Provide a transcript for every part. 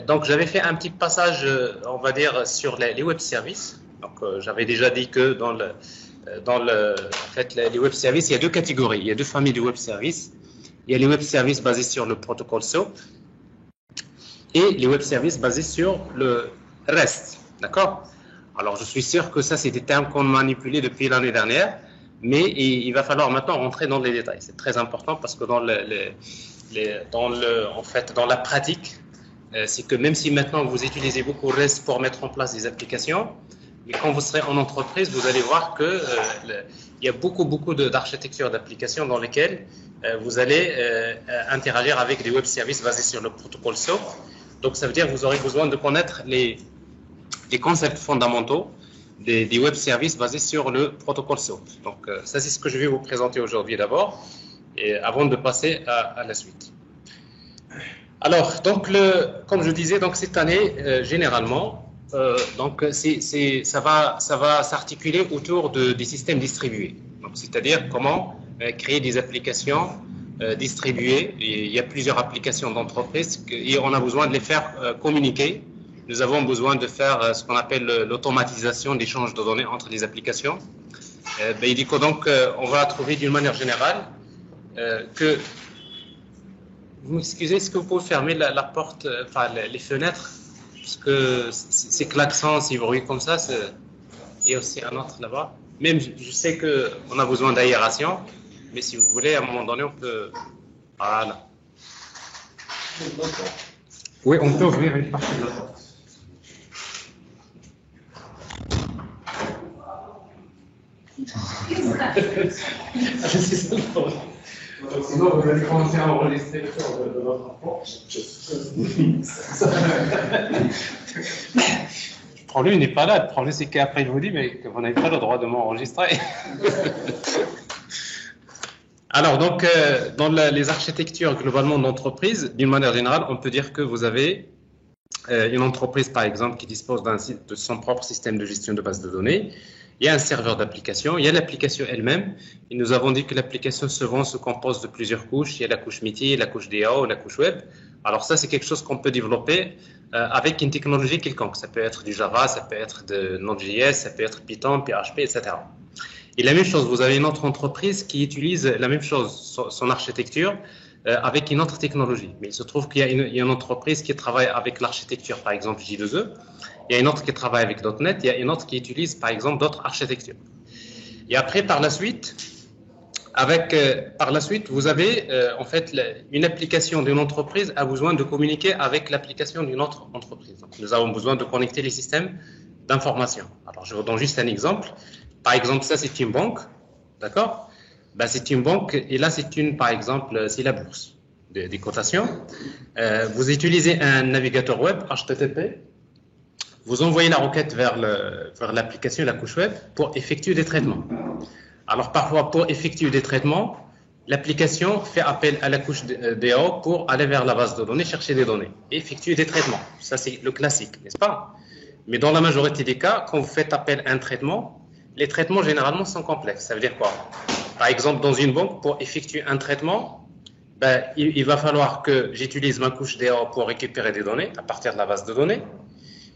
Donc, j'avais fait un petit passage, on va dire, sur les web services. Donc, j'avais déjà dit que en fait, les web services, il y a deux catégories, il y a deux familles de web services. Il y a les web services basés sur le protocole SOAP et les web services basés sur le REST. D'accord? Alors, je suis sûr que ça, c'est des termes qu'on manipulait depuis l'année dernière, mais il va falloir maintenant rentrer dans les détails. C'est très important parce que en fait, dans la pratique, c'est que même si maintenant vous utilisez beaucoup REST pour mettre en place des applications, mais quand vous serez en entreprise, vous allez voir que il y a beaucoup d'architectures d'applications dans lesquelles vous allez interagir avec des web services basés sur le protocole SOAP. Donc ça veut dire que vous aurez besoin de connaître les concepts fondamentaux des web services basés sur le protocole SOAP. Donc ça, c'est ce que je vais vous présenter aujourd'hui d'abord, et avant de passer à la suite. Alors, donc, comme je disais, donc cette année, généralement, donc ça va s'articuler autour des systèmes distribués. Donc, c'est-à-dire comment créer des applications distribuées. Et il y a plusieurs applications d'entreprise et on a besoin de les faire communiquer. Nous avons besoin de faire ce qu'on appelle l'automatisation d'échange de données entre les applications. Donc, on va trouver d'une manière générale que... Vous m'excusez, est-ce que vous pouvez fermer la porte, enfin les fenêtres? Parce que ces klaxons, ces bruits comme ça, il y a aussi un autre là-bas. Même, je sais qu'on a besoin d'aération, mais si vous voulez, à un moment donné, on peut... Voilà. Oui, on peut ouvrir une partie de la porte. C'est ça le problème. Donc, sinon, vous allez commencer à enregistrer le corps de votre enfant. Le problème n'est pas là. Le problème, c'est qu'après, je vous dis, mais que vous n'avez pas le droit de m'enregistrer. Alors, donc, dans les architectures globalement d'entreprise, d'une manière générale, on peut dire que vous avez une entreprise, par exemple, qui dispose de son propre système de gestion de base de données. Il y a un serveur d'application, il y a l'application elle-même. Et nous avons dit que l'application souvent se compose de plusieurs couches. Il y a la couche métier, la couche DAO, la couche web. Alors ça, c'est quelque chose qu'on peut développer avec une technologie quelconque. Ça peut être du Java, ça peut être de Node.js, ça peut être Python, PHP, etc. Et la même chose, vous avez une autre entreprise qui utilise la même chose, son architecture, avec une autre technologie. Mais il se trouve qu'il y a une entreprise qui travaille avec l'architecture, par exemple J2E. Il y a une autre qui travaille avec .NET, il y a une autre qui utilise par exemple d'autres architectures. Et après, par la suite, vous avez en fait une application d'une entreprise a besoin de communiquer avec l'application d'une autre entreprise. Donc, nous avons besoin de connecter les systèmes d'information. Alors, je vous donne juste un exemple. Par exemple, ça c'est une banque, d'accord? Ben, c'est une banque et là par exemple, c'est la bourse des cotations. Vous utilisez un navigateur web HTTP. Vous envoyez la requête vers l'application, la couche web, pour effectuer des traitements. Alors parfois, pour effectuer des traitements, l'application fait appel à la couche DAO pour aller vers la base de données, chercher des données et effectuer des traitements. Ça, c'est le classique, n'est-ce pas? Mais dans la majorité des cas, quand vous faites appel à un traitement, les traitements généralement sont complexes. Ça veut dire quoi? Par exemple, dans une banque, pour effectuer un traitement, il va falloir que j'utilise ma couche DAO pour récupérer des données à partir de la base de données.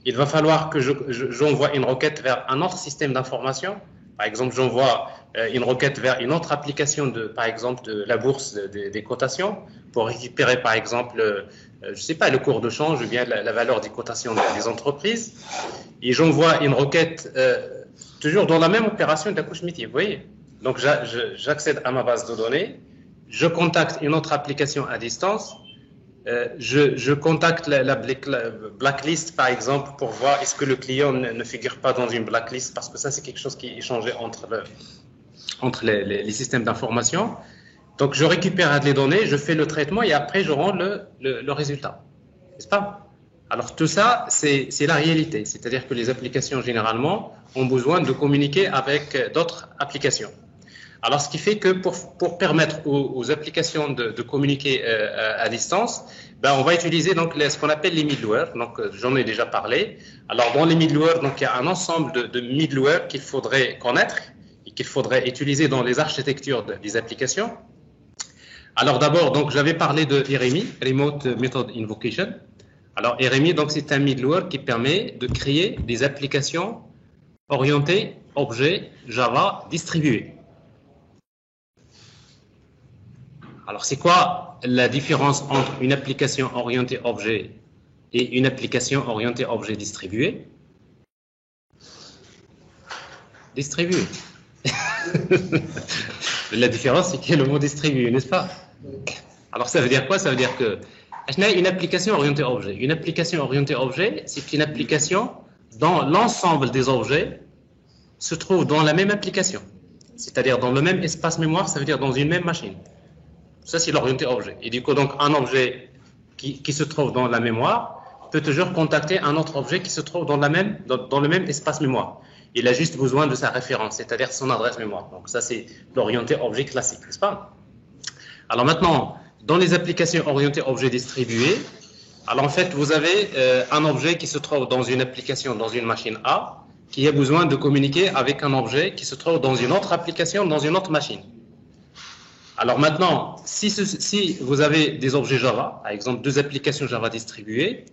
Il va falloir que j'envoie une requête vers un autre système d'information. Par exemple, j'envoie une requête vers une autre application, par exemple, de la bourse des cotations pour récupérer, par exemple, je ne sais pas, le cours de change ou bien la valeur des cotations des entreprises. Et j'envoie une requête toujours dans la même opération de la couche métier, vous voyez. Donc, j'accède à ma base de données, je contacte une autre application à distance. Je contacte la blacklist, par exemple, pour voir est-ce que le client ne figure pas dans une blacklist, parce que ça, c'est quelque chose qui est échangé entre les systèmes d'information. Donc, je récupère les données, je fais le traitement et après, je rends le résultat. N'est-ce pas? Alors, tout ça, c'est la réalité. C'est-à-dire que les applications, généralement, ont besoin de communiquer avec d'autres applications. Alors, ce qui fait que pour permettre aux applications de communiquer à distance, on va utiliser donc ce qu'on appelle les middleware. Donc, j'en ai déjà parlé. Alors, dans les middleware, donc il y a un ensemble de middleware qu'il faudrait connaître et qu'il faudrait utiliser dans les architectures des applications. Alors, d'abord, donc j'avais parlé de RMI, Remote Method Invocation. Alors, RMI, donc, c'est un middleware qui permet de créer des applications orientées objets Java distribuées. Alors, c'est quoi la différence entre une application orientée objet et une application orientée objet distribué? Distribué. La différence, c'est qu'il y a le mot distribué, n'est-ce pas? Alors, ça veut dire quoi? Ça veut dire que une application orientée objet. Une application orientée objet, c'est une application dont l'ensemble des objets se trouve dans la même application. C'est-à-dire dans le même espace mémoire, ça veut dire dans une même machine. Ça, c'est l'orienté objet. Et du coup, donc, un objet qui se trouve dans la mémoire peut toujours contacter un autre objet qui se trouve dans le même espace mémoire. Il a juste besoin de sa référence, c'est-à-dire son adresse mémoire. Donc, ça, c'est l'orienté objet classique, n'est-ce pas? Alors maintenant, dans les applications orientées objet distribuées, alors en fait, vous avez un objet qui se trouve dans une application, dans une machine A, qui a besoin de communiquer avec un objet qui se trouve dans une autre application, dans une autre machine. Alors maintenant, si vous avez des objets Java, par exemple deux applications Java distribuées,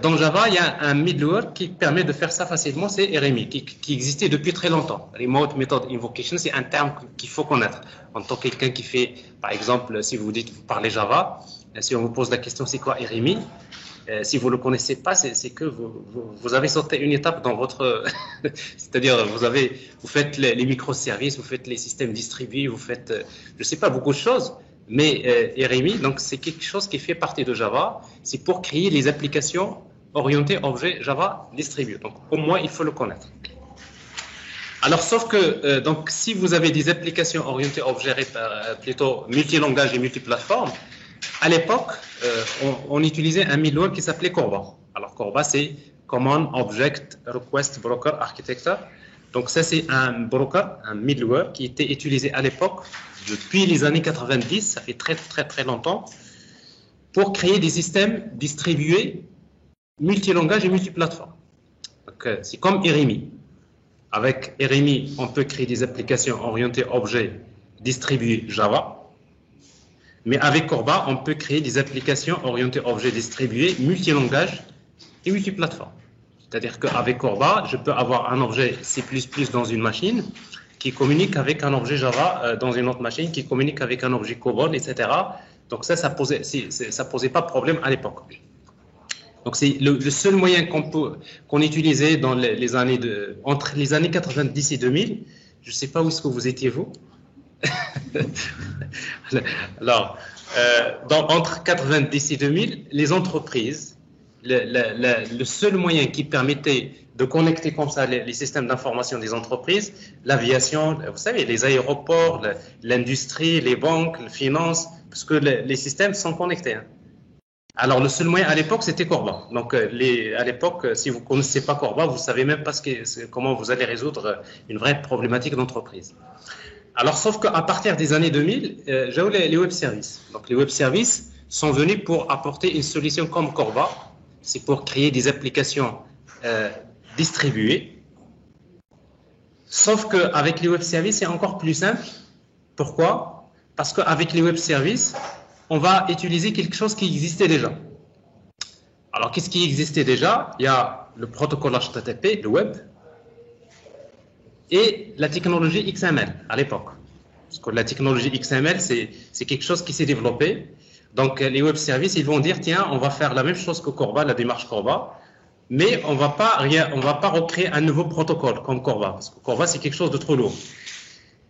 dans Java, il y a un middleware qui permet de faire ça facilement, c'est RMI, qui existait depuis très longtemps. Remote Method Invocation, c'est un terme qu'il faut connaître. En tant que quelqu'un qui fait, par exemple, si vous dites, vous parlez Java, si on vous pose la question, c'est quoi RMI? Si vous ne le connaissez pas, c'est que vous avez sauté une étape dans votre... C'est-à-dire, vous faites les microservices, vous faites les systèmes distribués, vous faites, je ne sais pas, beaucoup de choses. Mais RMI, donc c'est quelque chose qui fait partie de Java. C'est pour créer les applications orientées objets Java distribuées. Donc, au moins, il faut le connaître. Alors, sauf que, donc, si vous avez des applications orientées objets plutôt multilangage et multiplateforme, à l'époque, on utilisait un middleware qui s'appelait Corba. Alors, Corba, c'est Common Object Request Broker Architecture. Donc, ça, c'est un broker, un middleware qui était utilisé à l'époque, depuis les années 90, ça fait très, très, très longtemps, pour créer des systèmes distribués multilangage et multiplateforme. Donc, c'est comme RMI. Avec RMI, on peut créer des applications orientées objets distribuées Java. Mais avec Corba, on peut créer des applications orientées objets distribués multilangage et multiplateforme. C'est-à-dire qu'avec Corba, je peux avoir un objet C++ dans une machine qui communique avec un objet Java dans une autre machine, qui communique avec un objet COBOL, etc. Donc ça posait pas de problème à l'époque. Donc c'est le seul moyen qu'on utilisait dans les années entre les années 90 et 2000. Je ne sais pas où est-ce que vous étiez, vous. Alors, entre 90 et 2000, les entreprises, le seul moyen qui permettait de connecter comme ça les systèmes d'information des entreprises, l'aviation, vous savez, les aéroports, l'industrie, les banques, les finances, parce que les systèmes sont connectés. Hein. Alors, le seul moyen à l'époque, c'était Corba. Donc, à l'époque, si vous ne connaissez pas Corba, vous ne savez même pas comment vous allez résoudre une vraie problématique d'entreprise. Alors, sauf qu'à partir des années 2000, j'ai les web services. Donc, les web services sont venus pour apporter une solution comme Corba. C'est pour créer des applications distribuées. Sauf qu'avec les web services, c'est encore plus simple. Pourquoi? Parce qu'avec les web services, on va utiliser quelque chose qui existait déjà. Alors, qu'est-ce qui existait déjà? Il y a le protocole HTTP, le web, et la technologie XML à l'époque. Parce que la technologie XML, c'est quelque chose qui s'est développé. Donc, les web services, ils vont dire, tiens, on va faire la même chose que Corba, la démarche Corba, mais on va pas recréer un nouveau protocole comme Corba, parce que Corba, c'est quelque chose de trop lourd.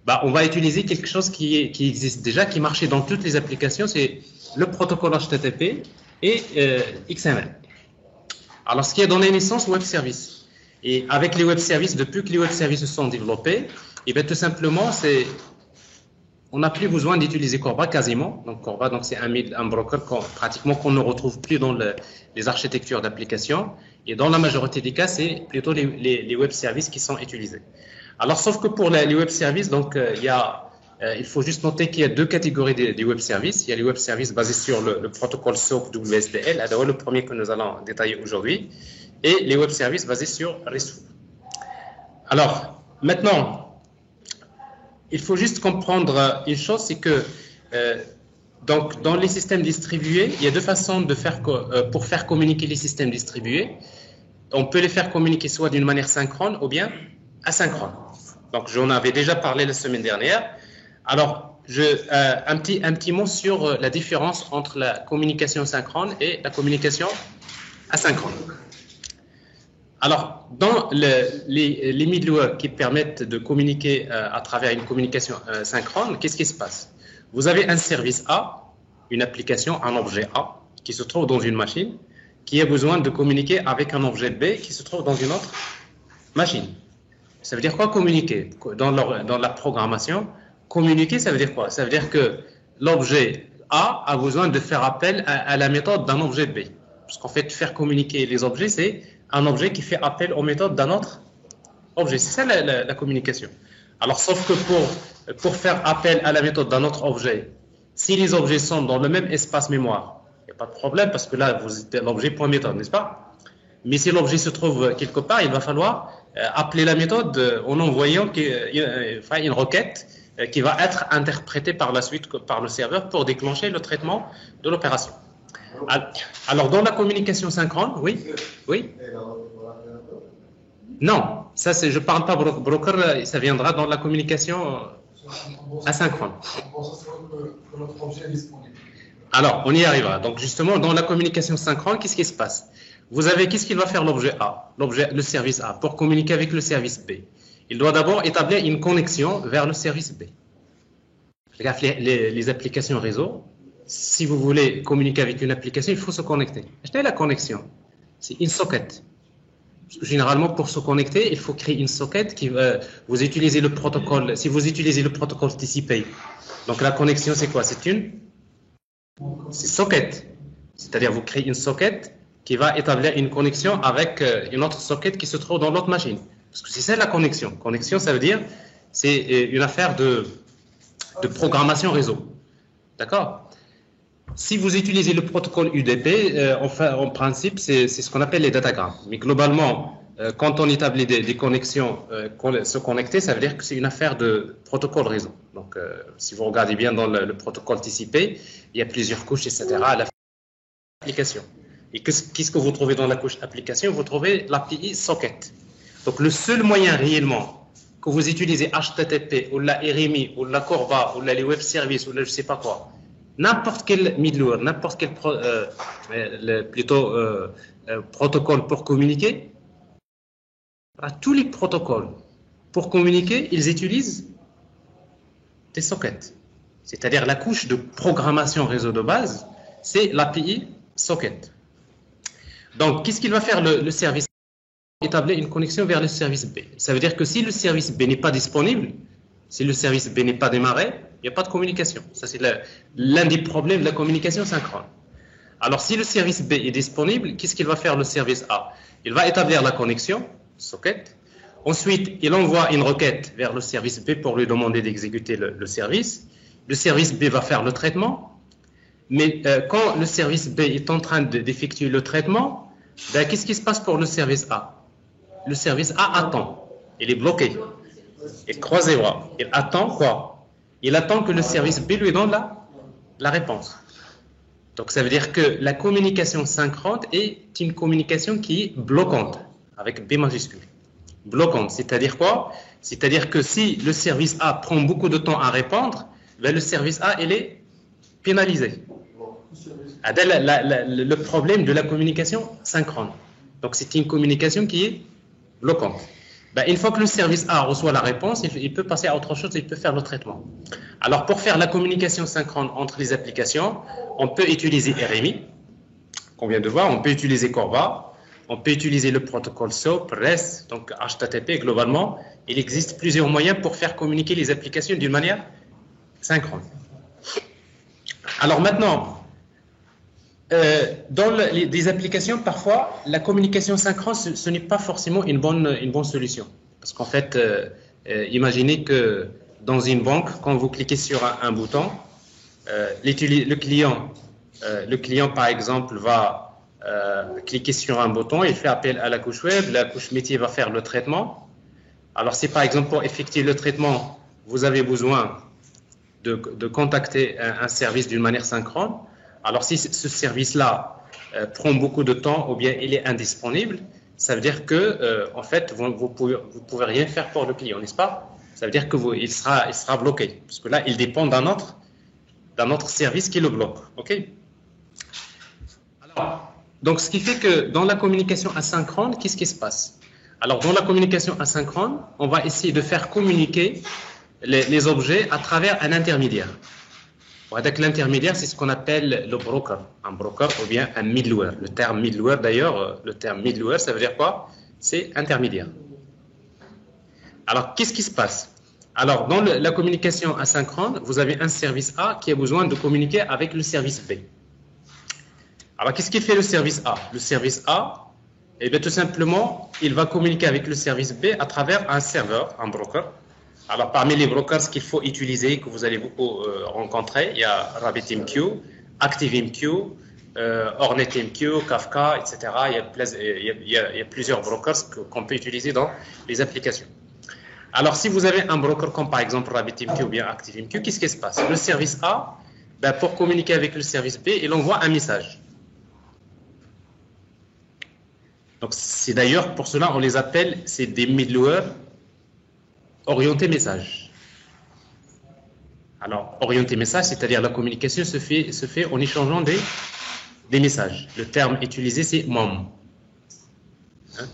Bah, on va utiliser quelque chose qui existe déjà, qui marchait dans toutes les applications, c'est le protocole HTTP et XML. Alors, ce qui a donné naissance aux web services. Et avec les web services, depuis que les web services se sont développés, et bien tout simplement, on n'a plus besoin d'utiliser Corba quasiment. Donc Corba, c'est un broker pratiquement qu'on ne retrouve plus dans les architectures d'application. Et dans la majorité des cas, c'est plutôt les web services qui sont utilisés. Alors, sauf que pour les web services, donc il faut juste noter qu'il y a deux catégories des web services. Il y a les web services basés sur le protocole SOAP WSDL, le premier que nous allons détailler aujourd'hui, et les web services basés sur RESTful. Alors, maintenant, il faut juste comprendre une chose, c'est que Donc, dans les systèmes distribués, il y a deux façons de faire pour faire communiquer les systèmes distribués. On peut les faire communiquer soit d'une manière synchrone ou bien asynchrone. Donc, j'en avais déjà parlé la semaine dernière. Alors, un petit mot sur la différence entre la communication synchrone et la communication asynchrone. Alors, dans les middleware qui permettent de communiquer à travers une communication synchrone, qu'est-ce qui se passe? Vous avez un service A, une application, un objet A, qui se trouve dans une machine, qui a besoin de communiquer avec un objet B qui se trouve dans une autre machine. Ça veut dire quoi communiquer? Dans la programmation, communiquer, ça veut dire quoi? Ça veut dire que l'objet A a besoin de faire appel à la méthode d'un objet B. Parce qu'en fait, faire communiquer les objets, c'est un objet qui fait appel aux méthodes d'un autre objet. C'est ça la communication. Alors, sauf que pour faire appel à la méthode d'un autre objet, si les objets sont dans le même espace mémoire, il n'y a pas de problème parce que là, vous êtes l'objet point méthode, n'est-ce pas? Mais si l'objet se trouve quelque part, il va falloir appeler la méthode en envoyant une requête qui va être interprétée par la suite par le serveur pour déclencher le traitement de l'opération. Alors, dans la communication synchrone, oui? Oui? Non, ça je ne parle pas broker, ça viendra dans la communication asynchrone. Alors, on y arrivera. Donc, justement, dans la communication synchrone, qu'est-ce qui se passe? Vous avez, qu'est-ce qu'il va faire l'objet A, le service A, pour communiquer avec le service B? Il doit d'abord établir une connexion vers le service B. Les applications réseau, si vous voulez communiquer avec une application, il faut se connecter. Achetez la connexion. C'est une socket. Généralement, pour se connecter, il faut créer une socket qui vous utilisez le protocole. Si vous utilisez le protocole TCP, donc la connexion, c'est quoi? C'est socket. C'est-à-dire, vous créez une socket qui va établir une connexion avec une autre socket qui se trouve dans l'autre machine. Parce que c'est ça la connexion. Connexion, ça veut dire, c'est une affaire de programmation réseau. D'accord? Si vous utilisez le protocole UDP, en principe, c'est ce qu'on appelle les datagrammes. Mais globalement, quand on établit des connexions, se connecter, ça veut dire que c'est une affaire de protocole réseau. Donc, si vous regardez bien dans le protocole TCP, il y a plusieurs couches, etc. à l'application. Et qu'est-ce que vous trouvez dans la couche application? Vous trouvez l'API socket. Donc, le seul moyen réellement que vous utilisez HTTP, ou la RMI, ou la Corba, ou les web services, ou je ne sais pas quoi, n'importe quel middleware, n'importe quel protocole pour communiquer, tous les protocoles pour communiquer, ils utilisent des sockets. C'est-à-dire la couche de programmation réseau de base, c'est l'API socket. Donc, qu'est-ce qu'il va faire le service? Établir une connexion vers le service B. Ça veut dire que si le service B n'est pas disponible, si le service B n'est pas démarré, il n'y a pas de communication. Ça, c'est l'un des problèmes de la communication synchrone. Alors, si le service B est disponible, qu'est-ce qu'il va faire le service A? Il va établir la connexion, socket. Ensuite, il envoie une requête vers le service B pour lui demander d'exécuter le service. Le service B va faire le traitement. Mais quand le service B est en train d'effectuer le traitement, ben, qu'est-ce qui se passe pour le service A? Le service A attend. Il est bloqué. Il croise les bras. Il attend quoi? Il attend que le service B lui donne la réponse. Donc, ça veut dire que la communication synchrone est une communication qui est bloquante, avec B majuscule. Bloquante, c'est-à-dire quoi? C'est-à-dire que si le service A prend beaucoup de temps à répondre, ben le service A, il est pénalisé. Le problème de la communication synchrone. Donc, c'est une communication qui est bloquante. Ben, une fois que le service A reçoit la réponse, il peut passer à autre chose, il peut faire le traitement. Alors, pour faire la communication synchrone entre les applications, on peut utiliser RMI, qu'on vient de voir, on peut utiliser Corba, on peut utiliser le protocole SOAP, REST, donc HTTP globalement. Il existe plusieurs moyens pour faire communiquer les applications d'une manière synchrone. Alors maintenant, dans des applications, parfois, la communication synchrone, ce n'est pas forcément une bonne solution. Parce qu'en fait, imaginez que dans une banque, quand vous cliquez sur un bouton, le client, par exemple, va cliquer sur un bouton, il fait appel à la couche web, la couche métier va faire le traitement. Alors, si par exemple, pour effectuer le traitement, vous avez besoin de contacter un service d'une manière synchrone, alors si ce service-là prend beaucoup de temps ou bien il est indisponible, ça veut dire que en fait vous pouvez rien faire pour le client, n'est-ce pas? Ça veut dire que il sera bloqué parce que là il dépend d'un autre service qui le bloque. Ok? Alors, donc ce qui fait que dans la communication asynchrone, qu'est-ce qui se passe? Alors dans la communication asynchrone, on va essayer de faire communiquer les objets à travers un intermédiaire. Avec l'intermédiaire, c'est ce qu'on appelle le broker. Un broker ou bien un middleware. Le terme middleware, d'ailleurs, le terme middleware, ça veut dire quoi? C'est intermédiaire. Alors, qu'est-ce qui se passe? Alors, dans la communication asynchrone, vous avez un service A qui a besoin de communiquer avec le service B. Alors, qu'est-ce qu'il fait le service A? Le service A, eh bien, tout simplement, il va communiquer avec le service B à travers un serveur, un broker. Alors, parmi les brokers qu'il faut utiliser, que vous allez beaucoup rencontrer, il y a RabbitMQ, ActiveMQ, HornetMQ, Kafka, etc. Il y a plusieurs brokers qu'on peut utiliser dans les applications. Alors, si vous avez un broker comme par exemple RabbitMQ ou bien ActiveMQ, qu'est-ce qui se passe? Le service A, ben, pour communiquer avec le service B, il envoie un message. Donc, c'est d'ailleurs pour cela on les appelle, c'est des middleware orienté message. Alors, orienté message, c'est-à-dire la communication se fait en échangeant des messages. Le terme utilisé, c'est MOM. Hein?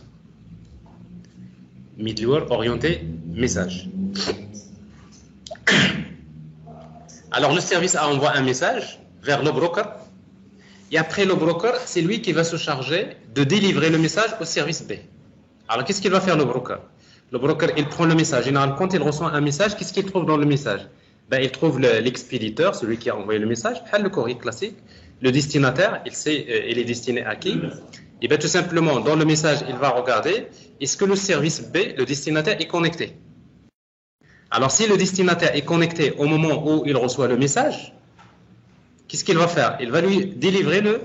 Middleware orienté message. Alors, le service A envoie un message vers le broker. Et après, le broker, c'est lui qui va se charger de délivrer le message au service B. Alors, qu'est-ce qu'il va faire le broker? Le broker, il prend le message. Généralement, quand il reçoit un message, qu'est-ce qu'il trouve dans le message? Ben, il trouve l'expéditeur, celui qui a envoyé le message, le courrier classique. Le destinataire, il sait, il est destiné à qui? Et bien, tout simplement, dans le message, il va regarder, est-ce que le service B, le destinataire, est connecté? Alors, si le destinataire est connecté au moment où il reçoit le message, qu'est-ce qu'il va faire? Il va lui délivrer le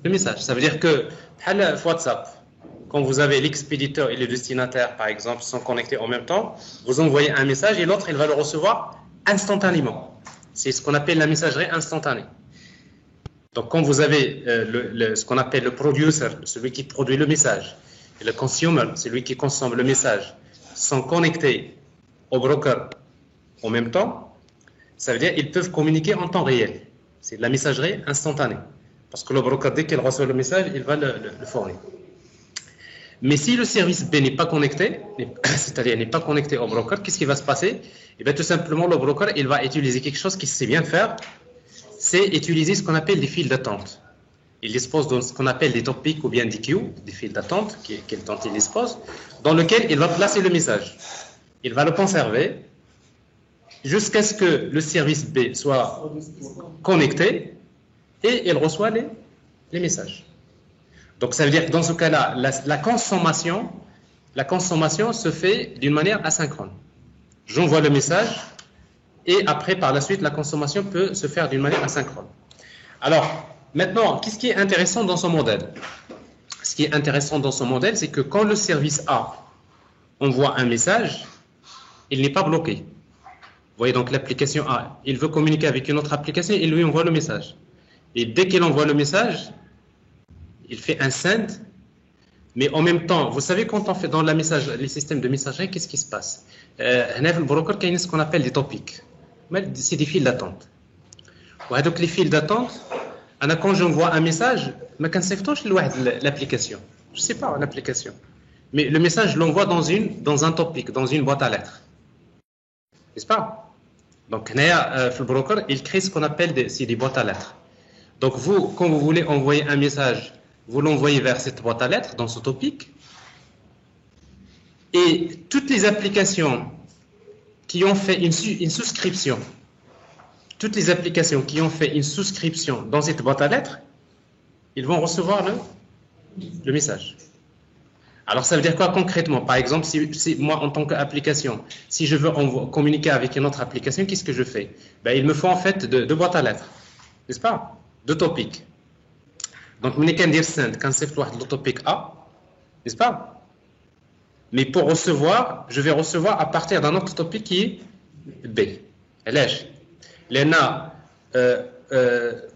message. Ça veut dire que, WhatsApp, quand vous avez l'expéditeur et le destinataire, par exemple, sont connectés en même temps, vous envoyez un message et l'autre, il va le recevoir instantanément. C'est ce qu'on appelle la messagerie instantanée. Donc, quand vous avez ce qu'on appelle le producer, celui qui produit le message, et le consumer, celui qui consomme le message, sont connectés au broker en même temps, ça veut dire qu'ils peuvent communiquer en temps réel. C'est de la messagerie instantanée. Parce que le broker, dès qu'il reçoit le message, il va le fournir. Mais si le service B n'est pas connecté, c'est-à-dire n'est pas connecté au broker, qu'est-ce qui va se passer? Eh bien, tout simplement, le broker, il va utiliser quelque chose qu'il sait bien faire, c'est utiliser ce qu'on appelle des files d'attente. Il dispose de ce qu'on appelle des topics ou bien des queues, des files d'attente, dont il dispose, dans lequel il va placer le message. Il va le conserver jusqu'à ce que le service B soit connecté et il reçoit les messages. Donc, ça veut dire que dans ce cas-là, la consommation se fait d'une manière asynchrone. J'envoie le message et après, par la suite, la consommation peut se faire d'une manière asynchrone. Alors, maintenant, qu'est-ce qui est intéressant dans ce modèle? Ce qui est intéressant dans ce modèle, c'est que quand le service A envoie un message, il n'est pas bloqué. Vous voyez donc l'application A, il veut communiquer avec une autre application, il lui envoie le message. Et dès qu'il envoie le message, il fait un send, mais en même temps, vous savez, quand on fait dans les systèmes de messagerie, qu'est-ce qui se passe? Le broker, il y a ce qu'on appelle des topics. C'est des files d'attente. Donc les files d'attente, quand j'envoie un message, je ne sais pas l'application. Je ne sais pas l'application. Mais le message, je l'envoie dans un topic, dans une boîte à lettres. N'est-ce pas? Donc, le broker, il crée ce qu'on appelle des boîtes à lettres. Donc, vous, quand vous voulez envoyer un message, vous l'envoyez vers cette boîte à lettres, dans ce topic. Et toutes les applications qui ont fait une souscription, toutes les applications qui ont fait une souscription dans cette boîte à lettres, ils vont recevoir le message. Alors, ça veut dire quoi concrètement? Par exemple, si moi, en tant qu'application, si je veux communiquer avec une autre application, qu'est-ce que je fais? Il me faut en fait deux boîtes à lettres, n'est-ce pas? Deux topics. Donc, je vais dire send quand c'est le topic A, n'est-ce pas? Mais pour recevoir, je vais recevoir à partir d'un autre topic qui est B. Léna,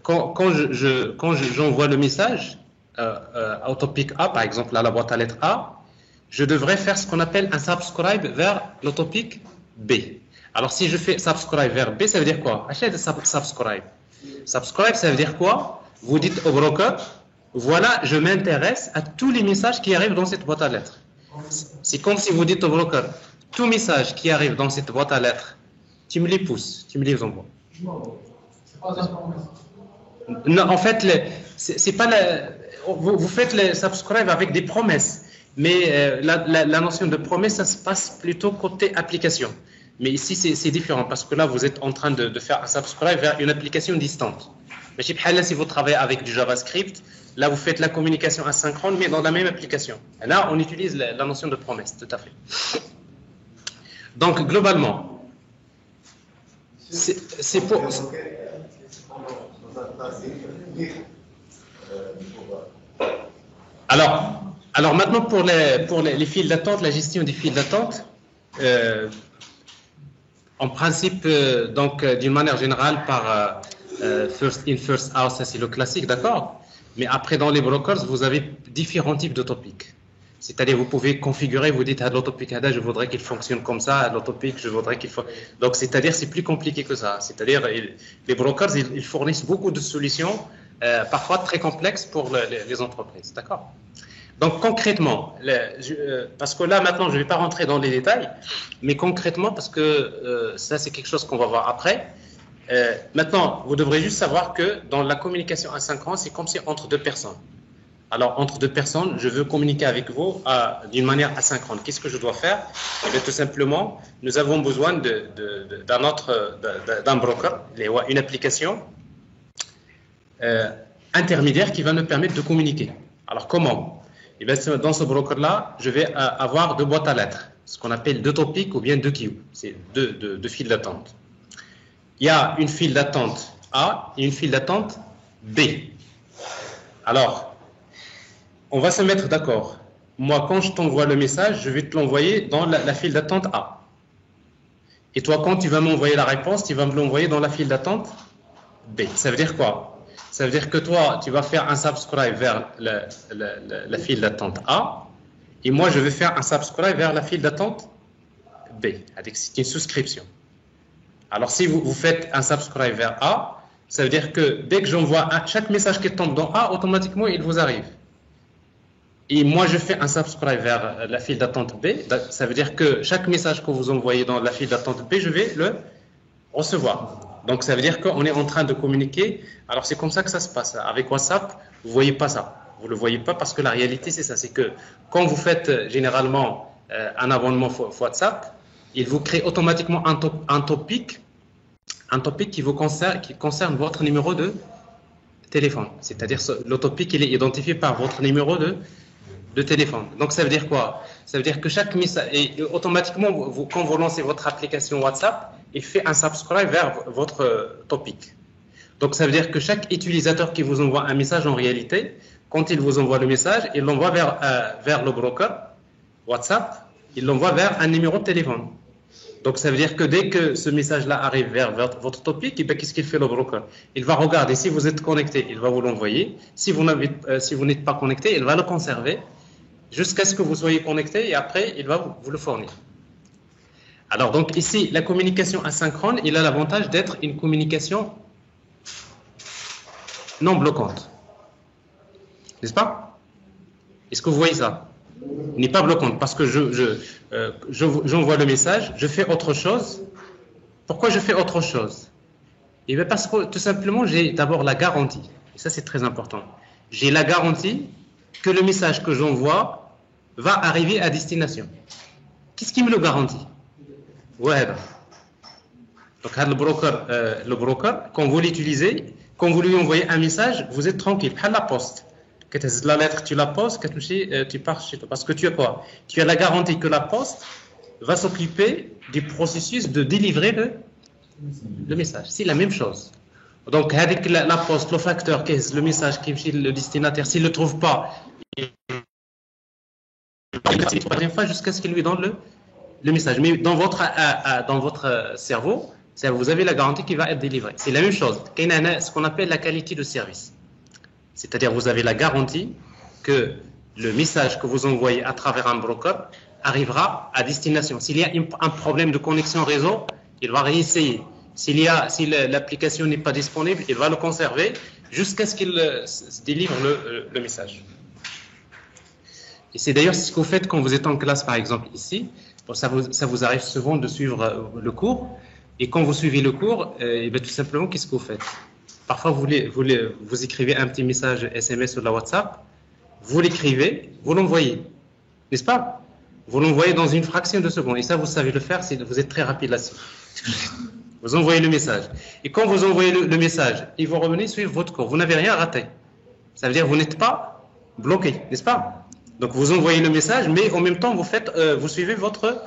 quand j'envoie le message au topic A, par exemple à la boîte à lettres A, je devrais faire ce qu'on appelle un subscribe vers le topic B. Alors si je fais subscribe vers B, ça veut dire quoi? Achète subscribe. Subscribe, ça veut dire quoi? Vous dites au broker, voilà, je m'intéresse à tous les messages qui arrivent dans cette boîte à lettres. C'est comme si vous dites au broker, tout message qui arrive dans cette boîte à lettres, tu me les pousses, tu me les envoies. Non, en fait, c'est pas vous faites le subscribe avec des promesses, mais la notion de promesse, ça se passe plutôt côté application. Mais ici, c'est différent parce que là, vous êtes en train de faire un subscribe vers une application distante. Mais si vous travaillez avec du JavaScript, là, vous faites la communication asynchrone, mais dans la même application. Et là, on utilise la notion de promesse, tout à fait. Donc, globalement, c'est pour... Alors maintenant, pour les files d'attente, la gestion des files d'attente, en principe, donc d'une manière générale, par first in, first out, ça c'est le classique, d'accord? Mais après, dans les brokers, vous avez différents types de topics. C'est-à-dire, vous pouvez configurer, vous dites à l'autopic, je voudrais qu'il fonctionne comme ça, à l'autopic, je voudrais qu'il fonctionne. Donc, c'est-à-dire, c'est plus compliqué que ça. C'est-à-dire, les brokers, ils fournissent beaucoup de solutions, parfois très complexes pour les entreprises, d'accord? Donc, concrètement, parce que là, maintenant, je ne vais pas rentrer dans les détails, mais concrètement, parce que ça, c'est quelque chose qu'on va voir après. Maintenant, vous devrez juste savoir que dans la communication asynchrone, c'est comme si entre deux personnes. Alors, entre deux personnes, je veux communiquer avec vous d'une manière asynchrone. Qu'est-ce que je dois faire? Eh bien, tout simplement, nous avons besoin d'un broker, une application intermédiaire qui va nous permettre de communiquer. Alors, comment? Eh bien, dans ce broker-là, je vais avoir deux boîtes à lettres, ce qu'on appelle deux topics ou bien deux queues. C'est deux files d'attente. Il y a une file d'attente A et une file d'attente B. Alors, on va se mettre d'accord. Moi, quand je t'envoie le message, je vais te l'envoyer dans la file d'attente A. Et toi, quand tu vas m'envoyer la réponse, tu vas me l'envoyer dans la file d'attente B. Ça veut dire quoi? Ça veut dire que toi, tu vas faire un subscribe vers la file d'attente A, et moi, je vais faire un subscribe vers la file d'attente B. C'est une souscription. Alors, si vous faites un subscribe vers A, ça veut dire que dès que j'envoie chaque message qui tombe dans A, automatiquement, il vous arrive. Et moi, je fais un subscribe vers la file d'attente B. Ça veut dire que chaque message que vous envoyez dans la file d'attente B, je vais le recevoir. Donc, ça veut dire qu'on est en train de communiquer. Alors, c'est comme ça que ça se passe. Avec WhatsApp, vous ne voyez pas ça. Vous ne le voyez pas parce que la réalité, c'est ça. C'est que quand vous faites généralement un abonnement WhatsApp, il vous crée automatiquement un topic qui concerne votre numéro de téléphone. C'est-à-dire, le topic, il est identifié par votre numéro de téléphone. Donc, ça veut dire quoi? Ça veut dire que chaque message, et automatiquement, quand vous lancez votre application WhatsApp, il fait un subscribe vers votre topic. Donc, ça veut dire que chaque utilisateur qui vous envoie un message, en réalité, quand il vous envoie le message, il l'envoie vers le broker WhatsApp, il l'envoie vers un numéro de téléphone. Donc, ça veut dire que dès que ce message-là arrive vers votre topic, qu'est-ce qu'il fait le broker? Il va regarder si vous êtes connecté, il va vous l'envoyer. Si vous n'êtes pas connecté, il va le conserver jusqu'à ce que vous soyez connecté et après, il va vous le fournir. Alors, donc ici, la communication asynchrone, il a l'avantage d'être une communication non bloquante. N'est-ce pas? Est-ce que vous voyez ça? Il n'est pas bloquante parce que j'envoie le message, je fais autre chose. Pourquoi je fais autre chose? Eh bien parce que tout simplement, j'ai d'abord la garantie. Et ça, c'est très important. J'ai la garantie que le message que j'envoie va arriver à destination. Qu'est-ce qui me le garantit? Ouais. Donc, le broker, quand vous l'utilisez, quand vous lui envoyez un message, vous êtes tranquille. À la poste. La lettre, tu la postes, tu pars chez toi. Parce que tu as quoi? Tu as la garantie que la poste va s'occuper du processus de délivrer le message. C'est la même chose. Donc, avec la poste, le facteur, le message qui est le destinataire, s'il ne le trouve pas, il va la dernière fois jusqu'à ce qu'il lui donne le message. Mais dans votre cerveau, Vous avez la garantie qui va être délivrée. C'est la même chose. Il y a ce qu'on appelle la qualité de service. C'est-à-dire vous avez la garantie que le message que vous envoyez à travers un broker arrivera à destination. S'il y a un problème de connexion réseau, il va réessayer. Si l'application n'est pas disponible, il va le conserver jusqu'à ce qu'il délivre le message. Et c'est d'ailleurs ce que vous faites quand vous êtes en classe, par exemple, ici. Bon, ça vous arrive souvent de suivre le cours. Et quand vous suivez le cours, et bien, tout simplement, qu'est-ce que vous faites? Parfois, vous écrivez un petit message SMS sur la WhatsApp, vous l'écrivez, vous l'envoyez. N'est-ce pas? Vous l'envoyez dans une fraction de seconde. Et ça, vous savez le faire, vous êtes très rapide là-dessus. Vous envoyez le message. Et quand vous envoyez le message, et vous revenez suivre votre cours, vous n'avez rien raté. Ça veut dire que vous n'êtes pas bloqué, n'est-ce pas? Donc vous envoyez le message, mais en même temps, vous suivez votre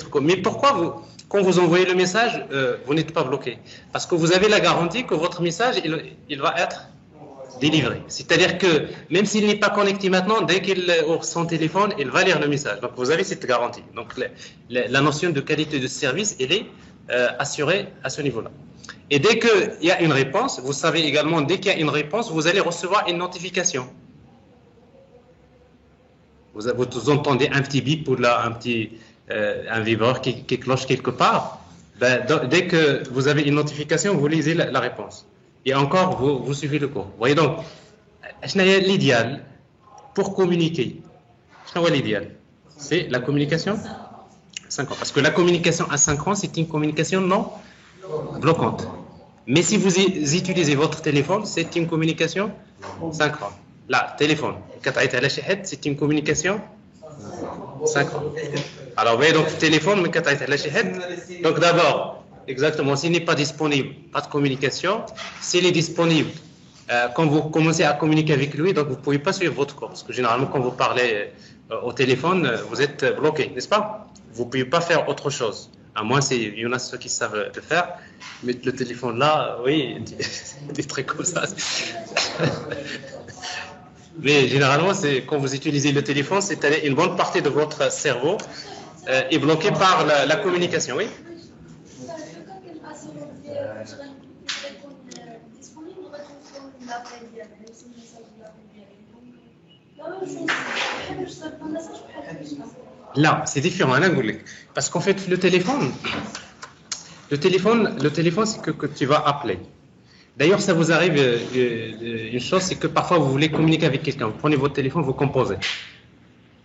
cours. Mais pourquoi quand vous envoyez le message, vous n'êtes pas bloqué? Parce que vous avez la garantie que votre message, il va être délivré. C'est-à-dire que même s'il n'est pas connecté maintenant, dès qu'il ouvre son téléphone, il va lire le message. Donc vous avez cette garantie. Donc la notion de qualité de service, elle est assurée à ce niveau-là. Et dès qu'il y a une réponse, vous savez également, dès qu'il y a une réponse, vous allez recevoir une notification. Vous entendez un petit bip ou là, un vibreur qui cloche quelque part. Dès que vous avez une notification, vous lisez la réponse. Et encore, vous suivez le cours. Vous voyez donc, l'idéal pour communiquer, l'idéal, c'est la communication asynchrone. Parce que la communication asynchrone, c'est une communication non bloquante. Mais si vous utilisez votre téléphone, c'est une communication synchrone. Là, téléphone, c'est une communication synchrone. Alors, vous voyez, donc, téléphone, donc d'abord, exactement, s'il n'est pas disponible, pas de communication. S'il est disponible, quand vous commencez à communiquer avec lui, donc vous ne pouvez pas suivre votre cours. Parce que généralement, quand vous parlez au téléphone, vous êtes bloqué, n'est-ce pas? Vous ne pouvez pas faire autre chose. À moins, il y en a ceux qui savent le faire. Mais le téléphone là, oui, des trucs comme ça. Mais généralement, quand vous utilisez le téléphone, c'est-à-dire une bonne partie de votre cerveau est bloquée par la communication, oui. Là, c'est différent, hein, parce qu'en fait, le téléphone, c'est que tu vas appeler. D'ailleurs, ça vous arrive, une chose, c'est que parfois vous voulez communiquer avec quelqu'un. Vous prenez votre téléphone, vous composez.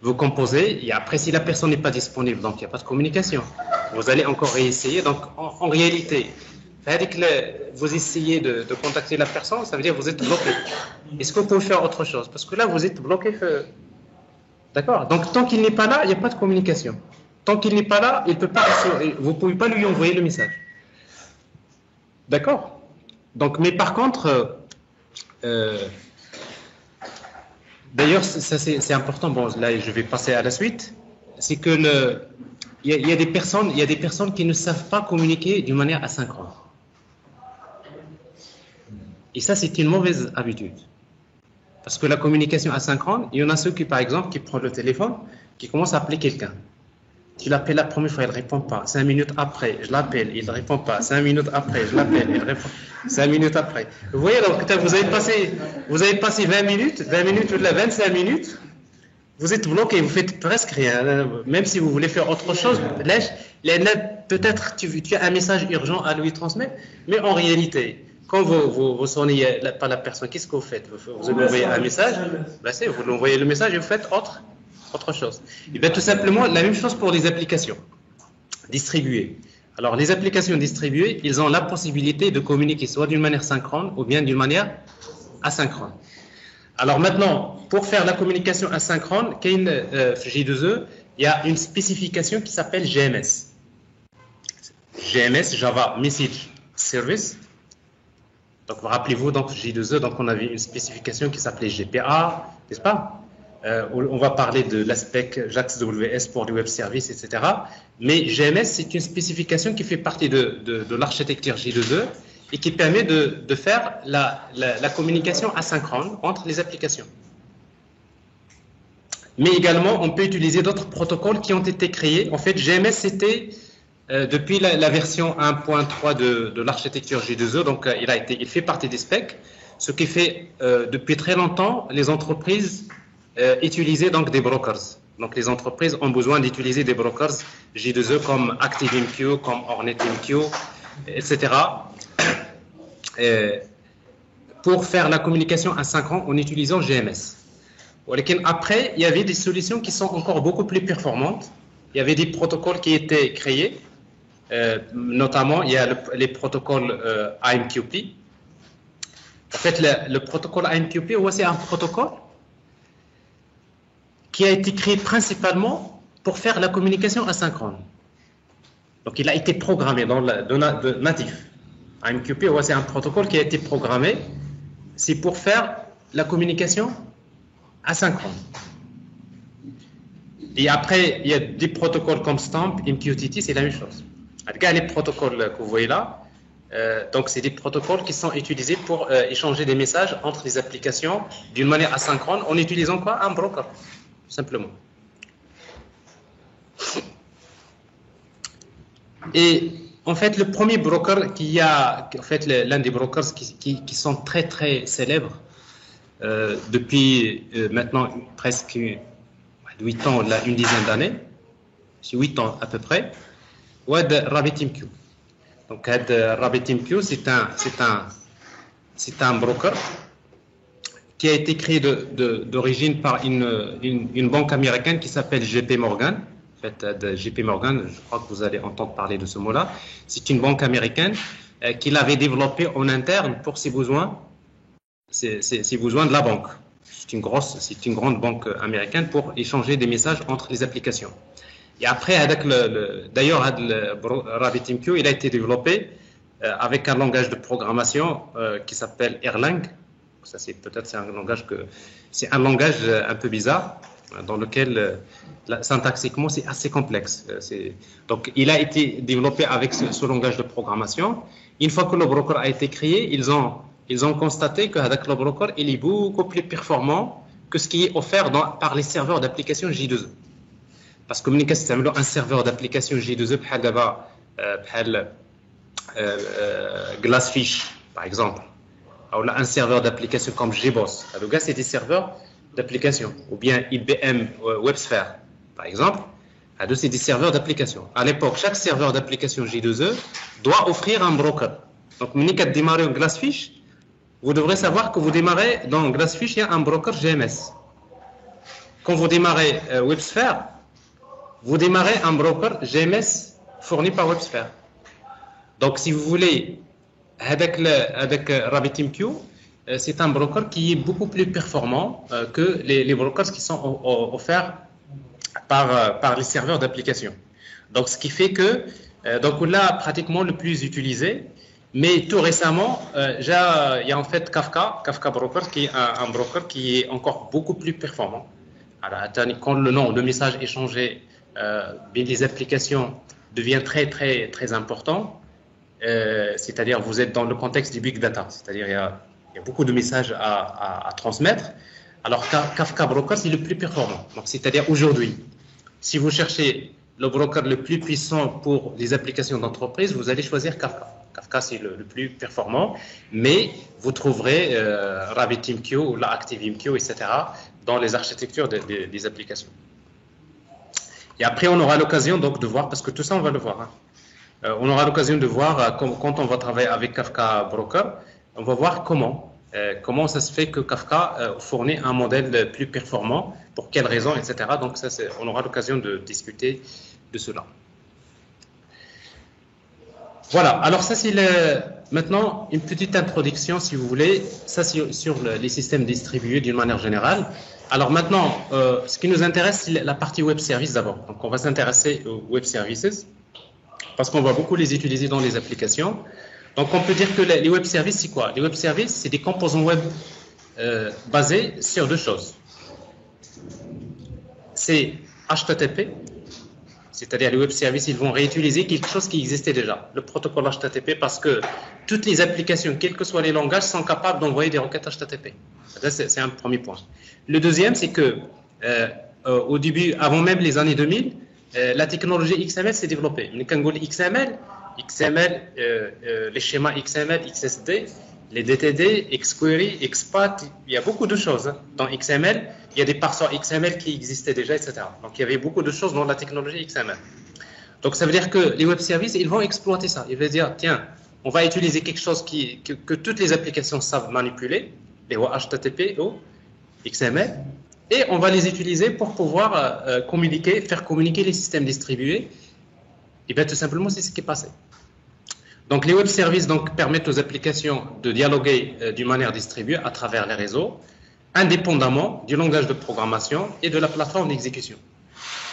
Vous composez, et après, si la personne n'est pas disponible, donc il n'y a pas de communication. Vous allez encore réessayer. Donc, en réalité, vous essayez de contacter la personne, ça veut dire que vous êtes bloqué. Est-ce que vous pouvez faire autre chose? Parce que là, vous êtes bloqué. D'accord? Donc, tant qu'il n'est pas là, il n'y a pas de communication. Tant qu'il n'est pas là, vous ne pouvez pas lui envoyer le message. D'accord? Donc, mais par contre, d'ailleurs, ça c'est important. Bon, là, je vais passer à la suite. C'est que il y a des personnes qui ne savent pas communiquer d'une manière asynchrone. Et ça, c'est une mauvaise habitude. Parce que la communication asynchrone, il y en a ceux qui, par exemple, qui prennent le téléphone, qui commencent à appeler quelqu'un. Tu l'appelles la première fois, il ne répond pas. 5 minutes après, je l'appelle, il ne répond pas. 5 minutes après, je l'appelle, il répond. 5 minutes après. Vous voyez, donc, vous avez passé 20 minutes ou 25 minutes, vous êtes bloqué, vous faites presque rien. Même si vous voulez faire autre chose, peut-être tu as un message urgent à lui transmettre, mais en réalité, quand vous sonnez pas la personne, qu'est-ce que vous faites? Vous envoyez un message, vous l'envoyez le message et vous faites autre chose. Et bien tout simplement, la même chose pour les applications distribuées. Alors les applications distribuées, ils ont la possibilité de communiquer soit d'une manière synchrone ou bien d'une manière asynchrone. Alors maintenant, pour faire la communication asynchrone, J2E, il y a une spécification qui s'appelle GMS. GMS, Java Message Service. Donc rappelez-vous, donc J2E, donc on avait une spécification qui s'appelait GPA, n'est-ce pas? On va parler de l'aspect JAX-WS pour les web services, etc. Mais GMS, c'est une spécification qui fait partie de l'architecture J2E et qui permet de faire la communication asynchrone entre les applications. Mais également, on peut utiliser d'autres protocoles qui ont été créés. En fait, GMS, c'était Depuis la version 1.3 de l'architecture J2E, donc il fait partie des specs, ce qui fait depuis très longtemps les entreprises utilisaient donc des brokers. Donc les entreprises ont besoin d'utiliser des brokers J2E comme ActiveMQ, comme HornetMQ, etc. Pour faire la communication asynchrone en utilisant GMS. Après, il y avait des solutions qui sont encore beaucoup plus performantes. Il y avait des protocoles qui étaient créés, notamment il y a les protocoles AMQP. En fait, le protocole AMQP, c'est un protocole qui a été créé principalement pour faire la communication asynchrone. Donc, il a été programmé dans le natif. AMQP, c'est un protocole qui a été programmé, c'est pour faire la communication asynchrone. Et après, il y a des protocoles comme STAMP, MQTT, c'est la même chose. Regardez les protocoles que vous voyez là. Donc, c'est des protocoles qui sont utilisés pour échanger des messages entre les applications d'une manière asynchrone en utilisant quoi? Un broker, simplement. Et en fait, le premier broker en fait, l'un des brokers qui sont très très célèbres depuis maintenant presque 8 ans, là, une dizaine d'années, c'est 8 ans à peu près, c'est RabbitMQ. Donc, RabbitMQ, c'est un broker qui a été créé d'origine par une banque américaine qui s'appelle JP Morgan. En fait, JP Morgan, je crois que vous allez entendre parler de ce mot-là. C'est une banque américaine qui l'avait développé en interne pour ses besoins de la banque. C'est une grande banque américaine pour échanger des messages entre les applications. Et après, d'ailleurs, RabbitMQ, il a été développé avec un langage de programmation qui s'appelle Erlang. Ça, c'est un langage un peu bizarre dans lequel syntaxiquement c'est assez complexe. Donc, il a été développé avec ce langage de programmation. Une fois que le broker a été créé, ils ont constaté qu'avec le broker, il est beaucoup plus performant que ce qui est offert par les serveurs d'application J2E. Parce que nous avons un serveur d'application J2E بحال Glassfish, par exemple. On a un serveur d'application comme JBoss. C'est des serveurs d'application. Ou bien IBM WebSphere, par exemple. C'est des serveurs d'application. À l'époque, chaque serveur d'application J2E doit offrir un broker. Donc, quand vous démarrez en Glassfish, vous devrez savoir que vous démarrez dans Glassfish, il y a un broker GMS. Quand vous démarrez WebSphere, vous démarrez un broker GMS fourni par WebSphere. Donc, si vous voulez, avec RabbitMQ, c'est un broker qui est beaucoup plus performant que les brokers qui sont offerts par les serveurs d'application. Donc, ce qui fait que, donc là, pratiquement le plus utilisé, mais tout récemment, il y a en fait Kafka Broker, qui est un broker qui est encore beaucoup plus performant. Alors, quand le nombre de messages échangés des applications devient très très très important, c'est-à-dire vous êtes dans le contexte du big data, c'est-à-dire il y a beaucoup de messages à transmettre. Alors Kafka Broker, c'est le plus performant. Donc, c'est-à-dire aujourd'hui, si vous cherchez le broker le plus puissant pour les applications d'entreprise, vous allez choisir Kafka. Kafka, c'est le plus performant, mais vous trouverez RabbitMQ ou la ActiveMQ, etc. dans les architectures des applications. Et après, on aura l'occasion donc de voir, parce que tout ça, on va le voir. On aura l'occasion de voir quand on va travailler avec Kafka Broker, on va voir comment ça se fait que Kafka fournit un modèle plus performant, pour quelles raisons, etc. Donc, ça, on aura l'occasion de discuter de cela. Voilà, alors ça c'est maintenant une petite introduction si vous voulez, ça c'est sur les systèmes distribués d'une manière générale. Alors maintenant, ce qui nous intéresse c'est la partie web service d'abord. Donc on va s'intéresser aux web services parce qu'on va beaucoup les utiliser dans les applications. Donc on peut dire que les web services c'est quoi? Les web services c'est des composants web basés sur deux choses. C'est HTTP. C'est-à-dire les web services, ils vont réutiliser quelque chose qui existait déjà, le protocole HTTP, parce que toutes les applications, quels que soient les langages, sont capables d'envoyer des requêtes HTTP. C'est un premier point. Le deuxième, c'est que au début, avant même les années 2000, la technologie XML s'est développée. Quand on dit XML, les schémas XML, XSD, les DTD, XQuery, XPath, il y a beaucoup de choses dans XML. Il y a des parseurs XML qui existaient déjà, etc. Donc, il y avait beaucoup de choses dans la technologie XML. Donc, ça veut dire que les web services, ils vont exploiter ça. Ils vont dire, tiens, on va utiliser quelque chose que toutes les applications savent manipuler, les HTTP ou XML, et on va les utiliser pour pouvoir faire communiquer les systèmes distribués. Et bien, tout simplement, c'est ce qui est passé. Donc, les web services donc, permettent aux applications de dialoguer d'une manière distribuée à travers les réseaux, indépendamment du langage de programmation et de la plateforme d'exécution.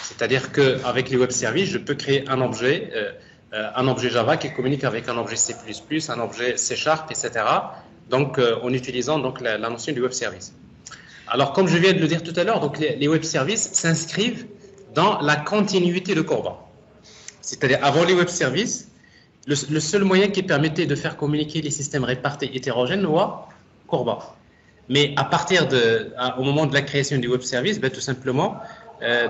C'est-à-dire qu'avec les web services, je peux créer un objet Java qui communique avec un objet C++, un objet C#, etc. Donc, en utilisant donc, la notion du web service. Alors, comme je viens de le dire tout à l'heure, donc les web services s'inscrivent dans la continuité de Corba. C'est-à-dire, avant les web services, le seul moyen qui permettait de faire communiquer les systèmes répartis hétérogènes was Corba. Mais au moment de la création du web service, ben, tout simplement,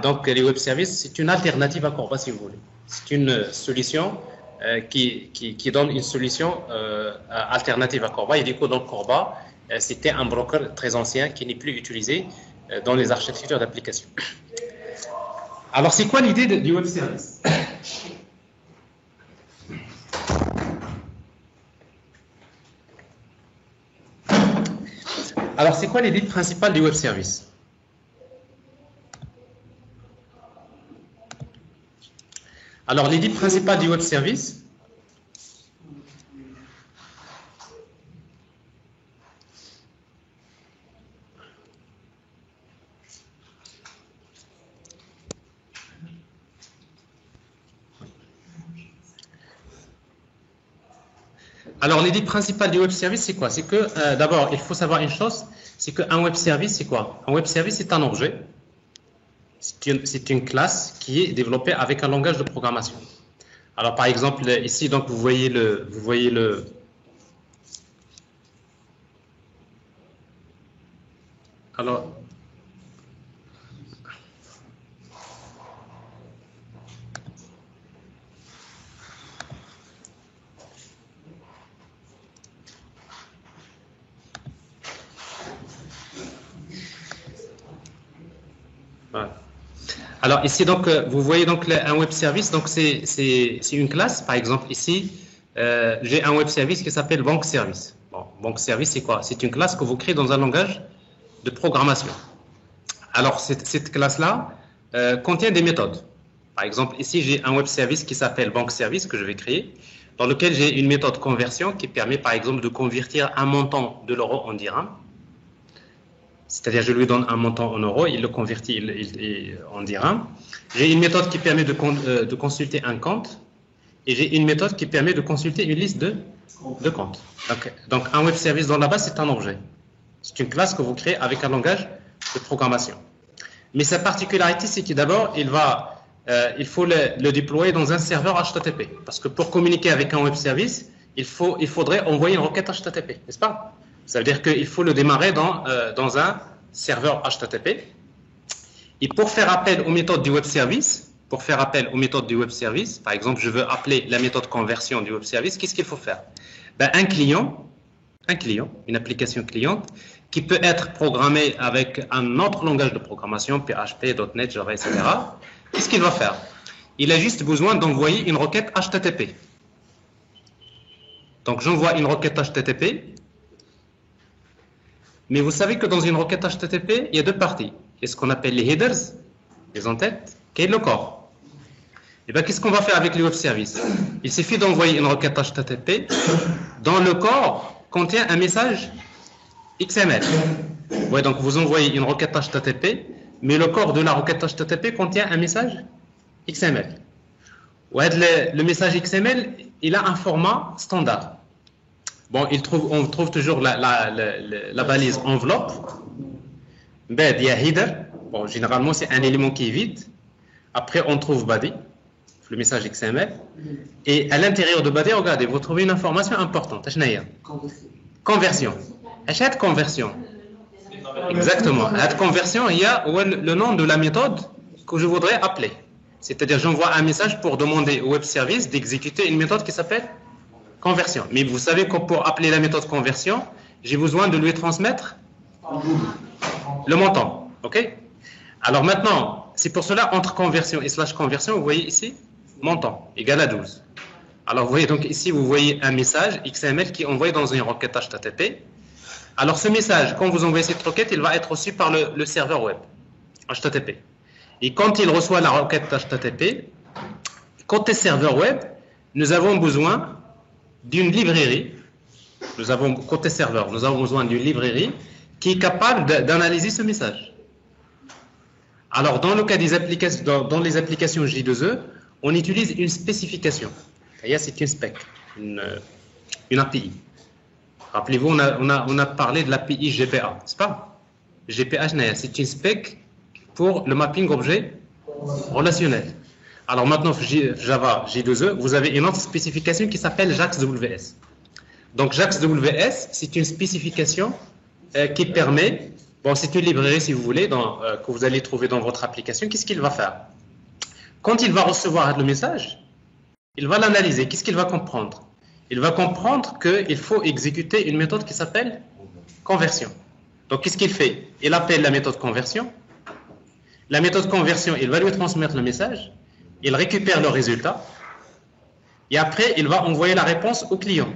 donc les web services, c'est une alternative à Corba, si vous voulez. C'est une solution qui donne une solution alternative à Corba. Et du coup, donc Corba, c'était un broker très ancien qui n'est plus utilisé dans les architectures d'application. Alors, c'est quoi l'idée du web service? Alors, c'est quoi l'idée principale du web service? Alors, l'idée principale du web service, c'est quoi? C'est que, d'abord, il faut savoir une chose, c'est qu'un web service, c'est quoi? Un web service, c'est un objet. C'est une classe qui est développée avec un langage de programmation. Alors, par exemple, ici, donc, vous voyez le alors, voilà. Alors ici donc vous voyez donc un web service, donc c'est une classe. Par exemple ici j'ai un web service qui s'appelle bank service. Bon, bank service c'est quoi? C'est une classe que vous créez dans un langage de programmation. Alors cette classe là contient des méthodes. Par exemple ici j'ai un web service qui s'appelle bank service que je vais créer, dans lequel j'ai une méthode conversion qui permet par exemple de convertir un montant de l'euro en dirham. C'est-à-dire, je lui donne un montant en euros, il le convertit en dirham. J'ai une méthode qui permet de consulter un compte et j'ai une méthode qui permet de consulter une liste de comptes. Donc, un web service dans la base, c'est un objet. C'est une classe que vous créez avec un langage de programmation. Mais sa particularité, c'est que d'abord, il faut le déployer dans un serveur HTTP. Parce que pour communiquer avec un web service, il faudrait envoyer une requête HTTP, n'est-ce pas? Ça veut dire qu'il faut le démarrer dans un serveur HTTP. Et pour faire appel aux méthodes du web service, par exemple, je veux appeler la méthode conversion du web service, qu'est-ce qu'il faut faire? Ben, un client, une application cliente, qui peut être programmée avec un autre langage de programmation, PHP, .NET, Java, etc. Qu'est-ce qu'il va faire? Il a juste besoin d'envoyer une requête HTTP. Donc, j'envoie une requête HTTP. Mais vous savez que dans une requête HTTP, il y a deux parties. Il y a ce qu'on appelle les headers, les entêtes, et le corps. Et bien, qu'est-ce qu'on va faire avec les web services? Il suffit d'envoyer une requête HTTP dont le corps contient un message XML. Ouais, donc vous envoyez une requête HTTP, mais le corps de la requête HTTP contient un message XML. Ouais, le message XML, il a un format standard. Bon, on trouve toujours la balise enveloppe. Ben, il y a header. Bon, généralement, c'est un élément qui est vide. Après, on trouve body, le message XML. Et à l'intérieur de body, regardez, vous trouvez une information importante. Conversion. Cette conversion. Exactement. Cette conversion, il y a le nom de la méthode que je voudrais appeler. C'est-à-dire, j'envoie un message pour demander au web service d'exécuter une méthode qui s'appelle conversion. Mais vous savez que pour appeler la méthode conversion, j'ai besoin de lui transmettre le montant. OK? Alors maintenant, c'est pour cela, entre conversion et slash conversion, vous voyez ici, montant égal à 12. Alors vous voyez donc ici, vous voyez un message XML qui est envoyé dans une requête HTTP. Alors ce message, quand vous envoyez cette requête, il va être reçu par le serveur web HTTP. Et quand il reçoit la requête HTTP, côté serveur web, nous avons besoin d'une librairie. Côté serveur, nous avons besoin d'une librairie qui est capable d'analyser ce message. Alors, dans le cas des applications, dans les applications J2E, on utilise une spécification. C'est une spec, une API. Rappelez-vous, on a parlé de l'API GPA, n'est-ce pas? GPA, c'est une spec pour le mapping objet relationnel. Alors maintenant, Java J2E, vous avez une autre spécification qui s'appelle JAX-WS. Donc JAX-WS, c'est une spécification qui permet, bon, c'est une librairie si vous voulez, que vous allez trouver dans votre application. Qu'est-ce qu'il va faire? Quand il va recevoir le message, il va l'analyser. Qu'est-ce qu'il va comprendre? Il va comprendre qu'il faut exécuter une méthode qui s'appelle conversion. Donc qu'est-ce qu'il fait? Il appelle la méthode conversion. La méthode conversion, il va lui transmettre le message. Il récupère le résultat. Et après, il va envoyer la réponse au client.